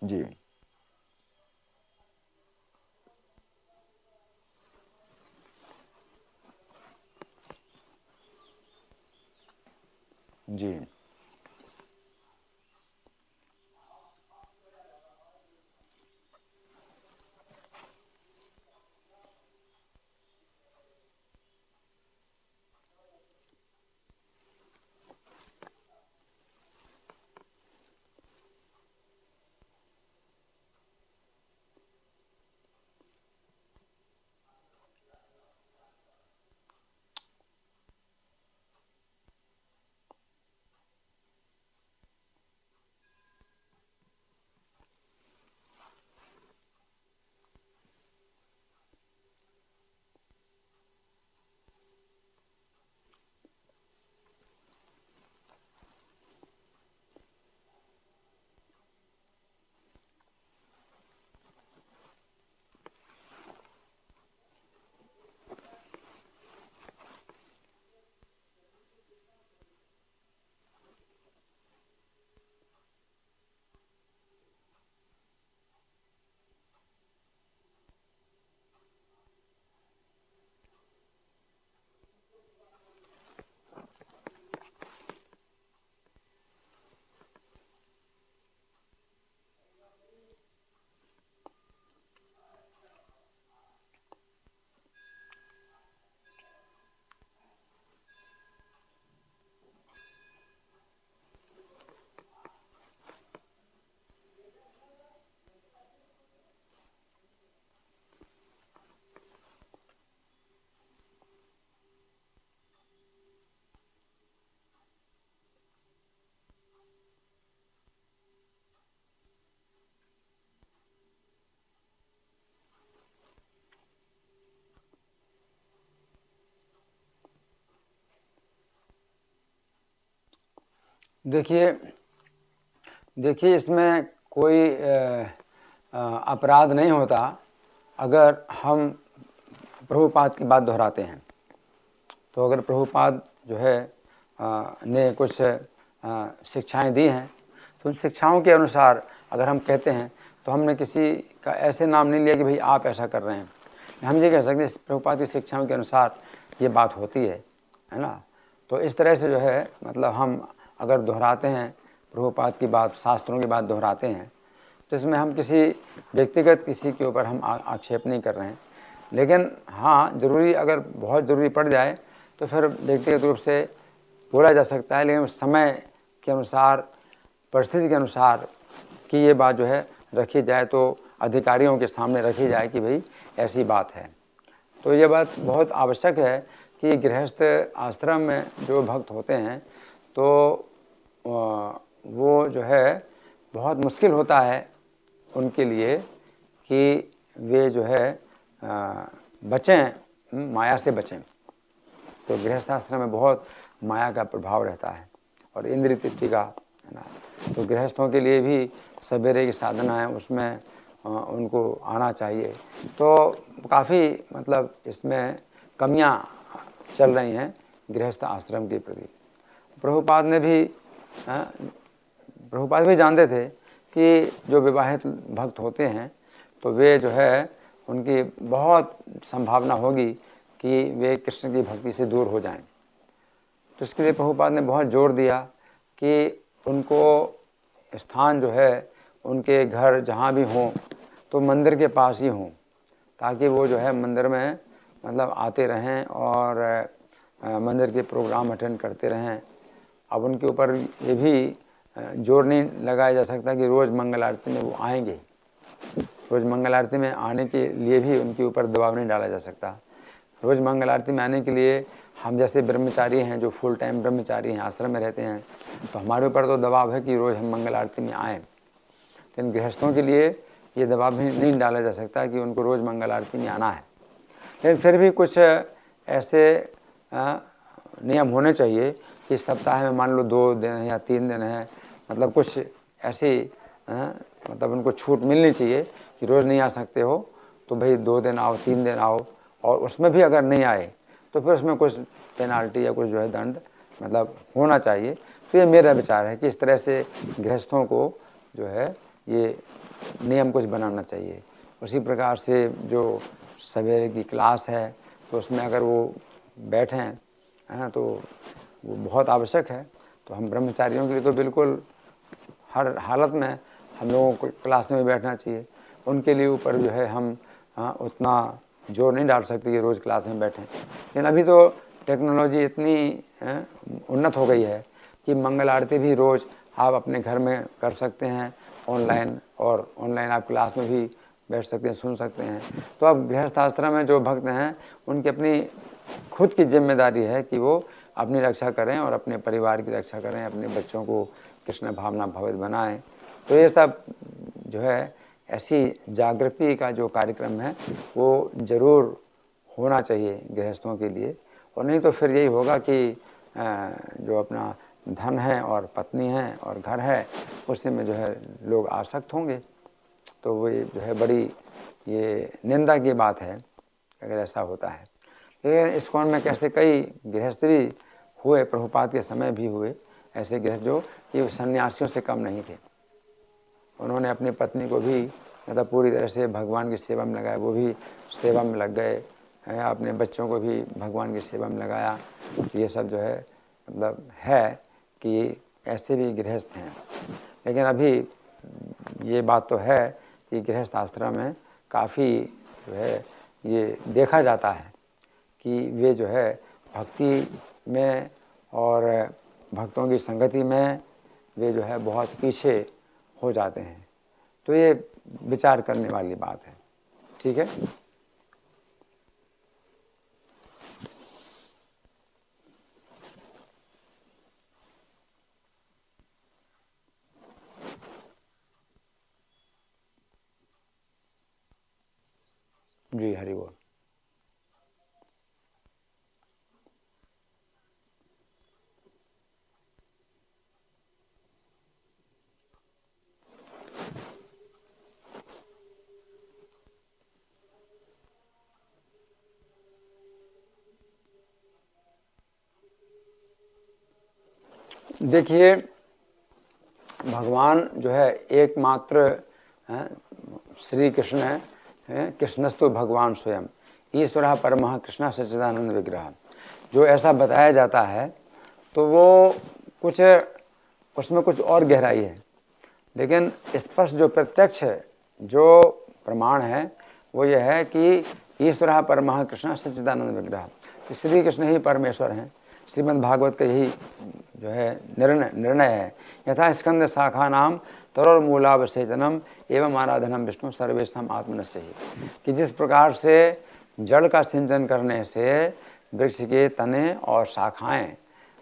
जी जी देखिए देखिए इसमें कोई अपराध नहीं होता अगर हम प्रभुपाद की बात दोहराते हैं। तो अगर प्रभुपाद जो है ने कुछ शिक्षाएं दी हैं, तो उन शिक्षाओं के अनुसार अगर हम कहते हैं तो हमने किसी का ऐसे नाम नहीं लिया कि भाई आप ऐसा कर रहे हैं, हम ये कह सकते हैं प्रभुपाद की शिक्षाओं के अनुसार ये बात होती है ना। तो इस तरह से जो है मतलब हम अगर दोहराते हैं प्रभुपाद की बात, शास्त्रों की बात दोहराते हैं, तो इसमें हम किसी व्यक्तिगत किसी के ऊपर हम आक्षेप नहीं कर रहे हैं। लेकिन हाँ, ज़रूरी अगर बहुत ज़रूरी पड़ जाए तो फिर व्यक्तिगत रूप से बोला जा सकता है, लेकिन समय के अनुसार, परिस्थिति के अनुसार कि ये बात जो है रखी जाए, तो अधिकारियों के सामने रखी जाए कि भाई ऐसी बात है। तो ये बात बहुत आवश्यक है कि गृहस्थ आश्रम में जो भक्त होते हैं तो वो जो है बहुत मुश्किल होता है उनके लिए कि वे जो है बचें, माया से बचें। तो गृहस्थाश्रम में बहुत माया का प्रभाव रहता है और इंद्रिय तृप्ति का, है ना। तो गृहस्थों के लिए भी सवेरे की साधना है, उसमें उनको आना चाहिए। तो काफ़ी मतलब इसमें कमियां चल रही हैं गृहस्थ आश्रम के प्रति। प्रभुपाद भी जानते थे कि जो विवाहित भक्त होते हैं तो वे जो है उनकी बहुत संभावना होगी कि वे कृष्ण की भक्ति से दूर हो जाएं। तो इसके लिए प्रभुपाद ने बहुत जोर दिया कि उनको स्थान जो है उनके घर जहाँ भी हों तो मंदिर के पास ही हों, ताकि वो जो है मंदिर में मतलब आते रहें और मंदिर के प्रोग्राम अटेंड करते रहें। अब उनके ऊपर ये भी जोर नहीं लगाया जा सकता कि रोज़ मंगल आरती में वो आएंगे। रोज़ मंगल आरती में आने के लिए भी उनके ऊपर दबाव नहीं डाला जा सकता। रोज़ मंगल आरती में आने के लिए हम जैसे ब्रह्मचारी हैं, जो फुल टाइम ब्रह्मचारी हैं, आश्रम में रहते हैं, तो हमारे ऊपर तो दबाव है कि रोज़ हम मंगल आरती में आएँ। लेकिन गृहस्थों के लिए ये दबाव भी नहीं डाला जा सकता कि उनको रोज़ मंगल आरती में आना है। लेकिन फिर भी कुछ ऐसे नियम होने चाहिए कि सप्ताह में मान लो 2 दिन या 3 दिन है, मतलब कुछ ऐसी मतलब उनको छूट मिलनी चाहिए कि रोज़ नहीं आ सकते हो तो भाई 2 दिन आओ, 3 दिन आओ, और उसमें भी अगर नहीं आए तो फिर उसमें कुछ पेनाल्टी या कुछ जो है दंड मतलब होना चाहिए। तो ये मेरा विचार है कि इस तरह से गृहस्थों को जो है ये नियम कुछ बनाना चाहिए। उसी प्रकार से जो सवेरे की क्लास है तो उसमें अगर वो बैठें हैं तो वो बहुत आवश्यक है। तो हम ब्रह्मचारियों के लिए तो बिल्कुल हर हालत में हम लोगों को क्लास में बैठना चाहिए। उनके लिए ऊपर जो है हम उतना जोर नहीं डाल सकते कि रोज़ क्लास में बैठें। लेकिन अभी तो टेक्नोलॉजी इतनी उन्नत हो गई है कि मंगल आरती भी रोज़ आप अपने घर में कर सकते हैं ऑनलाइन, और ऑनलाइन आप क्लास में भी बैठ सकते हैं, सुन सकते हैं। तो अब गृहस्थ आश्रम में जो भक्त हैं उनकी अपनी खुद की जिम्मेदारी है कि वो अपनी रक्षा करें और अपने परिवार की रक्षा करें, अपने बच्चों को कृष्ण भावना भवित बनाएं। तो ये सब जो है ऐसी जागृति का जो कार्यक्रम है वो ज़रूर होना चाहिए गृहस्थों के लिए। और नहीं तो फिर यही होगा कि जो अपना धन है और पत्नी है और घर है उसी में जो है लोग आसक्त होंगे। तो वो जो है बड़ी ये निंदा की बात है अगर ऐसा होता है। लेकिन इस्कॉन में कैसे कई गृहस्थ भी हुए, प्रभुपाद के समय भी हुए ऐसे गृहस्थ जो ये सन्यासियों से कम नहीं थे। उन्होंने अपनी पत्नी को भी मतलब पूरी तरह से भगवान की सेवा में लगाया, वो भी सेवा में लग गए, अपने बच्चों को भी भगवान की सेवा में लगाया। ये सब जो है मतलब है कि ऐसे भी गृहस्थ हैं। लेकिन अभी ये बात तो है कि गृहस्थ आश्रम में काफ़ी जो है ये देखा जाता है कि वे जो है भक्ति में और भक्तों की संगति में वे जो है बहुत पीछे हो जाते हैं। तो ये विचार करने वाली बात है। ठीक है। जी हरि बोल। देखिए, भगवान जो है एकमात्र श्री कृष्ण है, कृष्णस्तु भगवान स्वयं। ईश्वर परमः कृष्ण सच्चिदानंद विग्रह, जो ऐसा बताया जाता है तो वो कुछ उसमें कुछ और गहराई है, लेकिन स्पष्ट जो प्रत्यक्ष जो प्रमाण है वो ये है कि ईश्वर परमः कृष्ण सच्चिदानंद विग्रह, कि श्री कृष्ण ही परमेश्वर हैं। श्रीमद् भागवत का यही जो है निर्णय है। यथा स्कंद शाखा नाम तरोर्मूलावसेचनम एवं आराधनम विष्णु सर्वेशम आत्मनश्च ही, कि जिस प्रकार से जड़ का सिंचन करने से वृक्ष के तने और शाखाएं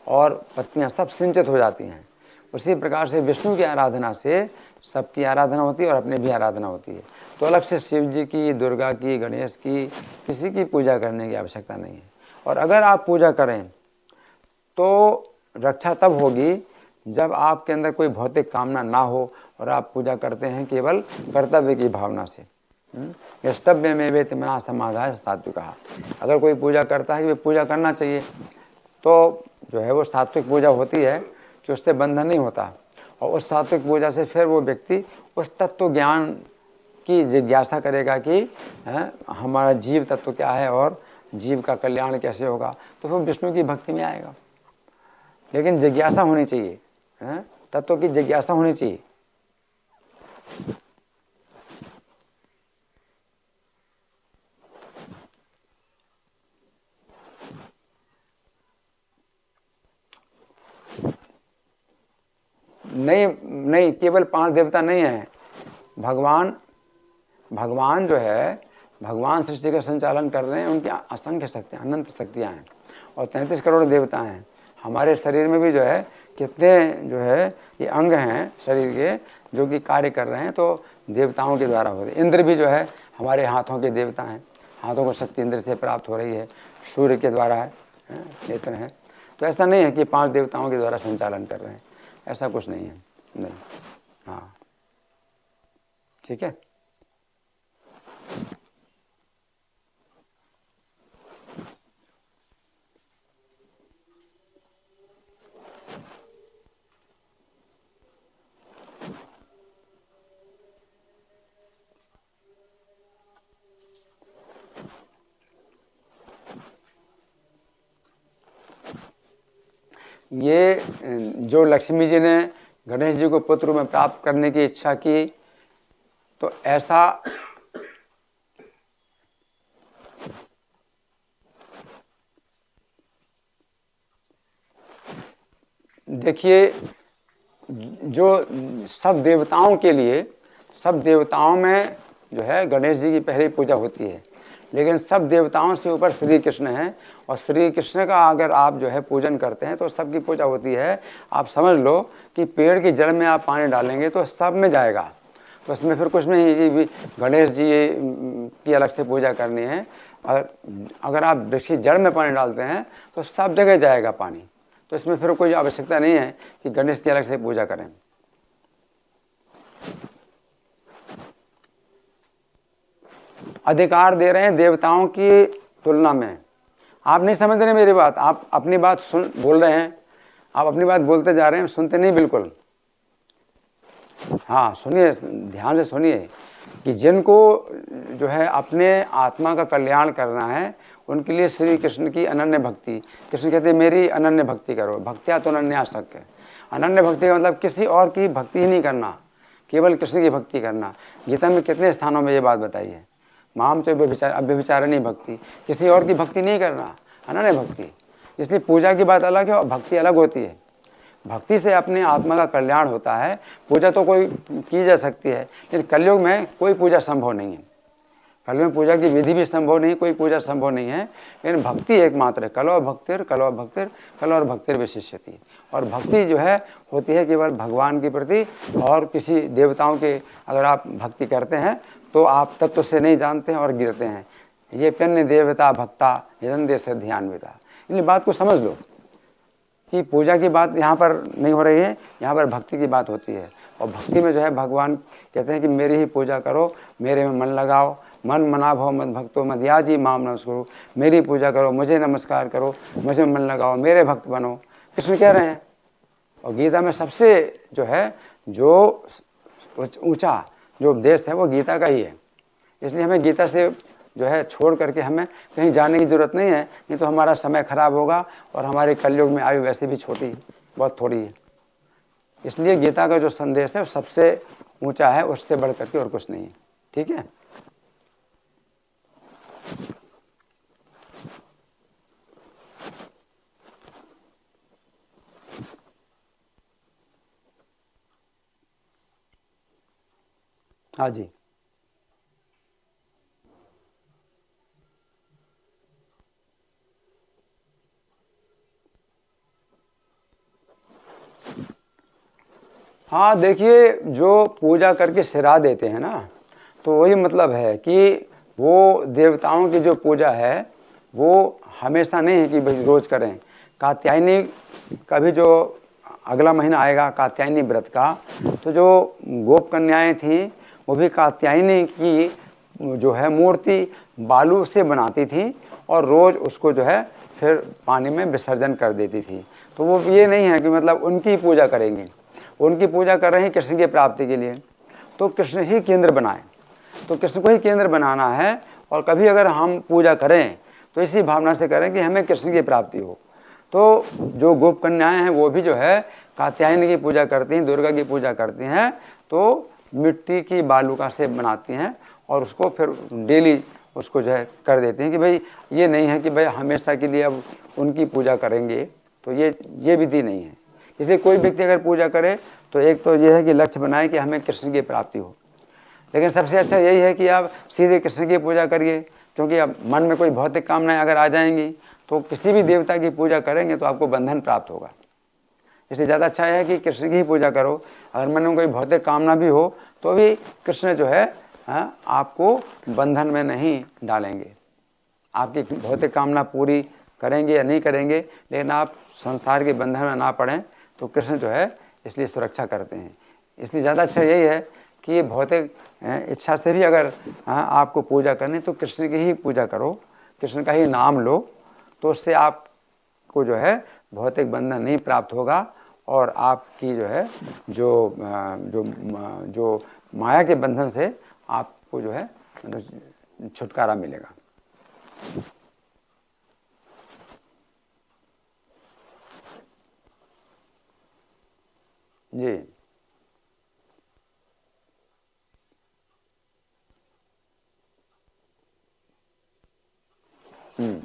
और पत्तियां सब सिंचित हो जाती हैं, उसी प्रकार से विष्णु की आराधना से सबकी आराधना होती है और अपनी भी आराधना होती है। तो अलग से शिव जी की, दुर्गा की, गणेश की, किसी की पूजा करने की आवश्यकता नहीं है। और अगर आप पूजा करें तो रक्षा तब होगी जब आपके अंदर कोई भौतिक कामना ना हो और आप पूजा करते हैं केवल कर्तव्य की भावना से। यष्टव्य में वे तिमना समाधाय सात्विक कहा, अगर कोई पूजा करता है कि वे पूजा करना चाहिए तो जो है वो सात्विक पूजा होती है कि उससे बंधन नहीं होता, और उस सात्विक पूजा से फिर वो व्यक्ति उस तत्व ज्ञान की जिज्ञासा करेगा कि हमारा जीव तत्व क्या है और जीव का कल्याण कैसे होगा, तो फिर विष्णु की भक्ति में आएगा। लेकिन जिज्ञासा होनी चाहिए, तत्व की जिज्ञासा होनी चाहिए। नहीं, केवल 5 देवता नहीं है। भगवान जो है, भगवान सृष्टि का संचालन कर रहे हैं, उनकी असंख्य शक्तियाँ, अनंत शक्तियाँ हैं, और 33 करोड़ देवता हैं। हमारे शरीर में भी जो है कितने जो है ये अंग हैं शरीर के जो कि कार्य कर रहे हैं, तो देवताओं के द्वारा हो रहे हैं। इंद्र भी जो है हमारे हाथों के देवता हैं, हाथों को शक्ति इंद्र से प्राप्त हो रही है, सूर्य के द्वारा है, नेत्र है। तो ऐसा नहीं है कि 5 देवताओं के द्वारा संचालन कर रहे हैं, ऐसा कुछ नहीं है, नहीं। हाँ, ठीक है। ये जो लक्ष्मी जी ने गणेश जी को पुत्र में प्राप्त करने की इच्छा की, तो ऐसा देखिए, जो सब देवताओं के लिए, सब देवताओं में जो है गणेश जी की पहली पूजा होती है, लेकिन सब देवताओं से ऊपर श्री कृष्ण हैं, और श्री कृष्ण का अगर आप जो है पूजन करते हैं तो सबकी पूजा होती है। आप समझ लो कि पेड़ की जड़ में आप पानी डालेंगे तो सब में जाएगा, तो उसमें फिर कुछ नहीं कि गणेश जी की अलग से पूजा करनी है। और अगर आप वृक्ष की जड़ में पानी डालते हैं तो सब जगह जाएगा पानी, तो इसमें फिर कोई आवश्यकता नहीं है कि गणेश की अलग से पूजा करें। अधिकार दे रहे हैं देवताओं की तुलना में। आप नहीं समझ रहे मेरी बात, आप अपनी बात बोल रहे हैं, आप अपनी बात बोलते जा रहे हैं, सुनते नहीं बिल्कुल। हाँ सुनिए, ध्यान से सुनिए कि जिनको जो है अपने आत्मा का कल्याण करना है उनके लिए श्री कृष्ण की अनन्य भक्ति, कृष्ण कहते हैं मेरी अनन्य भक्ति करो, भक्त्या तो अनन्यासक् है। अनन्य भक्ति का मतलब किसी और की भक्ति ही नहीं करना, केवल कृष्ण की भक्ति करना। गीता में कितने स्थानों में ये बात बताई है, माम तो अव्यभिचारिणी भक्ति, किसी और की भक्ति नहीं करना, अनन्य भक्ति। इसलिए पूजा की बात अलग है और भक्ति अलग होती है। भक्ति से अपने आत्मा का कल्याण होता है, पूजा तो कोई की जा सकती है, लेकिन कलयुग में कोई पूजा संभव नहीं है। कलयुग में पूजा की विधि भी संभव नहीं, कोई पूजा संभव नहीं है, लेकिन भक्ति एकमात्र है। कलो और भक्तिर विशिष्यति। और भक्ति जो है होती है केवल भगवान के प्रति, और किसी देवताओं के अगर आप भक्ति करते हैं तो आप तत्व से नहीं जानते हैं और गिरते हैं। ये प्यन्य देवता भक्ता यदन से ध्यान बेता। इसलिए बात को समझ लो कि पूजा की बात यहाँ पर नहीं हो रही है, यहाँ पर भक्ति की बात होती है। और भक्ति में जो है भगवान कहते हैं कि मेरी ही पूजा करो, मेरे में मन लगाओ, मन मना भव मद भक्तो मदयाजी माम नमस्कुरु, मेरी पूजा करो, मुझे नमस्कार करो, मुझे मन लगाओ, मेरे भक्त बनो, कृष्ण कह रहे हैं। और गीता में सबसे जो है जो ऊंचा जो उपदेश है वो गीता का ही है। इसलिए हमें गीता से जो है छोड़ करके हमें कहीं जाने की ज़रूरत नहीं है, नहीं तो हमारा समय खराब होगा और हमारे कलयुग में आयु वैसे भी छोटी बहुत थोड़ी है। इसलिए गीता का जो संदेश है वो सबसे ऊंचा है, उससे बढ़ करके और कुछ नहीं है। ठीक है। हाँ जी। हाँ देखिए, जो पूजा करके सिरा देते हैं ना, तो वही मतलब है कि वो देवताओं की जो पूजा है वो हमेशा नहीं है कि भाई रोज़ करें। कात्यायनी का भी जो अगला महीना आएगा कात्यायनी व्रत का, तो जो गोप कन्याएँ थीं वो भी कात्यायनी की जो है मूर्ति बालू से बनाती थी और रोज़ उसको जो है फिर पानी में विसर्जन कर देती थी। तो वो ये नहीं है कि मतलब उनकी पूजा करेंगे, उनकी पूजा कर रहे हैं कृष्ण की प्राप्ति के लिए। तो कृष्ण ही केंद्र बनाए, तो कृष्ण को ही केंद्र बनाना है। और कभी अगर हम पूजा करें तो इसी भावना से करें कि हमें कृष्ण की प्राप्ति हो। तो जो गोप कन्याएँ हैं वो भी जो है कात्यायनी की पूजा करती हैं, दुर्गा की पूजा करती हैं, तो मिट्टी की बालूका से बनाती हैं और उसको फिर डेली उसको जो है कर देते हैं कि भाई ये नहीं है कि भाई हमेशा के लिए अब उनकी पूजा करेंगे, तो ये विधि नहीं है। इसलिए कोई व्यक्ति अगर पूजा करे तो एक तो ये है कि लक्ष्य बनाए कि हमें कृष्ण की प्राप्ति हो। लेकिन सबसे अच्छा यही है कि आप सीधे कृष्ण की पूजा करिए, क्योंकि अब मन में कोई भौतिक कामनाएं अगर आ जाएंगी तो किसी भी देवता की पूजा करेंगे तो आपको बंधन प्राप्त होगा। इसलिए ज़्यादा अच्छा है कि कृष्ण की ही पूजा करो। अगर मन में कोई भौतिक कामना भी हो तो भी कृष्ण जो है आपको बंधन में नहीं डालेंगे। आपकी भौतिक कामना पूरी करेंगे या नहीं करेंगे, लेकिन आप संसार के बंधन में ना पड़ें तो कृष्ण जो है इसलिए सुरक्षा करते हैं। इसलिए ज़्यादा अच्छा यही है कि ये भौतिक इच्छा से भी अगर आपको पूजा करनी तो कृष्ण की ही पूजा करो, कृष्ण का ही नाम लो, तो उससे आपको जो है भौतिक बंधन नहीं प्राप्त होगा और आपकी जो है जो माया के बंधन से आपको जो है मतलब छुटकारा मिलेगा। जी। हम्म।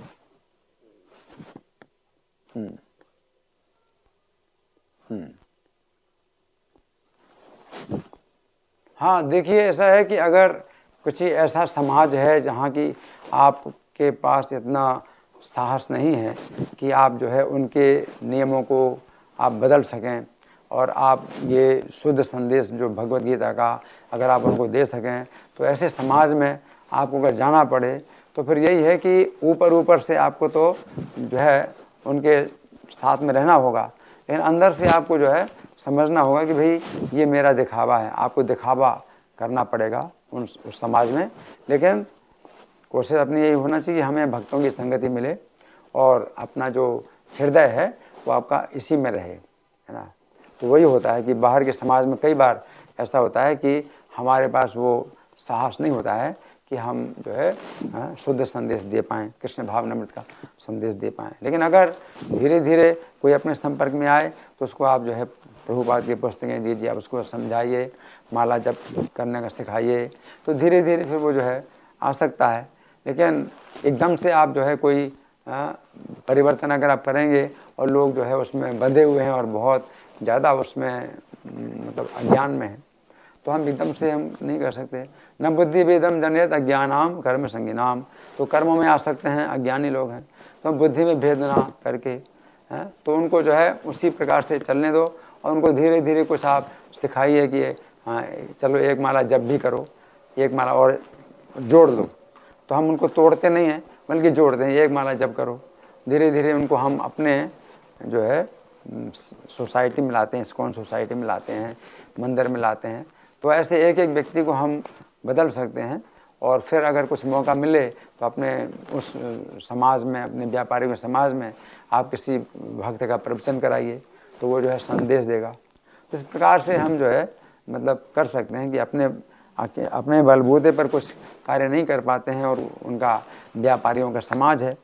हम्म। हम्म। हाँ देखिए, ऐसा है कि अगर कुछ ही ऐसा समाज है जहाँ की आपके पास इतना साहस नहीं है कि आप जो है उनके नियमों को आप बदल सकें और आप ये शुद्ध संदेश जो भगवत गीता का अगर आप उनको दे सकें, तो ऐसे समाज में आपको अगर जाना पड़े तो फिर यही है कि ऊपर ऊपर से आपको तो जो है उनके साथ में रहना होगा, लेकिन अंदर से आपको जो है समझना होगा कि भाई ये मेरा दिखावा है। आपको दिखावा करना पड़ेगा उस समाज में, लेकिन कोशिश अपनी यही होना चाहिए कि हमें भक्तों की संगति मिले और अपना जो हृदय है वो आपका इसी में रहे, है ना। तो वही होता है कि बाहर के समाज में कई बार ऐसा होता है कि हमारे पास वो साहस नहीं होता है कि हम जो है शुद्ध संदेश दे पाएँ, कृष्ण भावनामृत का संदेश दे पाएँ। लेकिन अगर धीरे धीरे कोई अपने संपर्क में आए तो उसको आप जो है प्रभुपाद की पुस्तकें दीजिए, आप उसको समझाइए, माला जप करने का सिखाइए, तो धीरे धीरे फिर वो जो है आ सकता है। लेकिन एकदम से आप जो है कोई परिवर्तन अगर आप करेंगे और लोग जो है उसमें बंधे हुए हैं और बहुत ज़्यादा उसमें मतलब अज्ञान में है, तो हम एकदम से हम नहीं कर सकते। न बुद्धि वेदम जनित अज्ञानाम कर्म संगीनाम, तो कर्मों में आ सकते हैं अज्ञानी लोग हैं, तो बुद्धि में भेद ना करके हैं तो उनको जो है उसी प्रकार से चलने दो और उनको धीरे धीरे कुछ आप सिखाइए कि हाँ चलो एक माला जब भी करो, एक माला और जोड़ लो। तो हम उनको तोड़ते नहीं हैं बल्कि जोड़ते हैं, एक माला जब करो। धीरे धीरे उनको हम अपने जो है सोसाइटी में लाते हैं, इस्कॉन सोसाइटी में लाते हैं, मंदिर में लाते हैं। तो ऐसे एक एक व्यक्ति को हम बदल सकते हैं और फिर अगर कुछ मौका मिले तो अपने उस समाज में, अपने व्यापारिक समाज में आप किसी भक्त का प्रवचन कराइए तो वो जो है संदेश देगा। तो इस प्रकार से हम जो है मतलब कर सकते हैं कि अपने अपने बलबूते पर कुछ कार्य नहीं कर पाते हैं और उनका व्यापारियों का समाज है,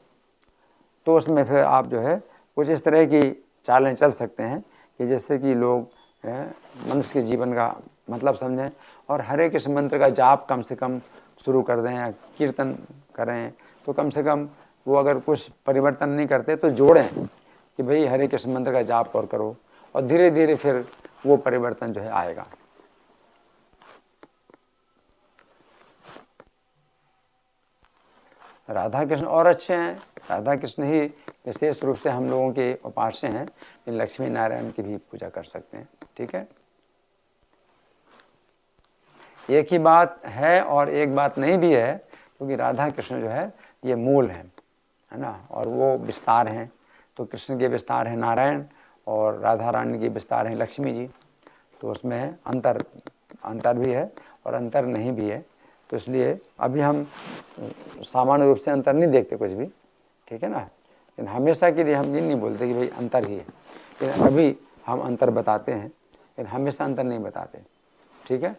तो उसमें फिर आप जो है कुछ इस तरह की चालें चल सकते हैं कि जिससे कि लोग मनुष्य के जीवन का मतलब समझें और हरे कृष्ण मंत्र का जाप कम से कम शुरू कर दें या कीर्तन करें, तो कम से कम वो अगर कुछ परिवर्तन नहीं करते तो जोड़ें कि भाई हरे कृष्ण मंत्र का जाप और करो, और धीरे धीरे फिर वो परिवर्तन जो है आएगा। राधा कृष्ण और अच्छे हैं, राधा कृष्ण ही विशेष रूप से हम लोगों के उपास्य हैं, लक्ष्मी नारायण की भी पूजा कर सकते हैं। ठीक है, एक ही बात है और एक बात नहीं भी है, क्योंकि राधा कृष्ण जो है ये मूल है ना, और वो विस्तार हैं। तो कृष्ण के विस्तार हैं नारायण और राधा रानी के विस्तार हैं लक्ष्मी जी, तो उसमें अंतर भी है और अंतर नहीं भी है। तो इसलिए अभी हम सामान्य रूप से अंतर नहीं देखते कुछ भी, ठीक है ना, लेकिन हमेशा के लिए हम ये नहीं बोलते कि भाई अंतर ही है, लेकिन अभी हम अंतर बताते हैं, लेकिन हमेशा अंतर नहीं बताते। ठीक है,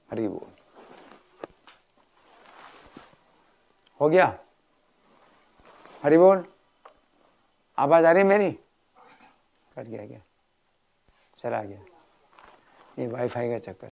हरि बोल। हो गया, हरि बोल। आवाज आ रही है मेरी? कट गया क्या? चला गया, ये वाईफाई का चक्कर।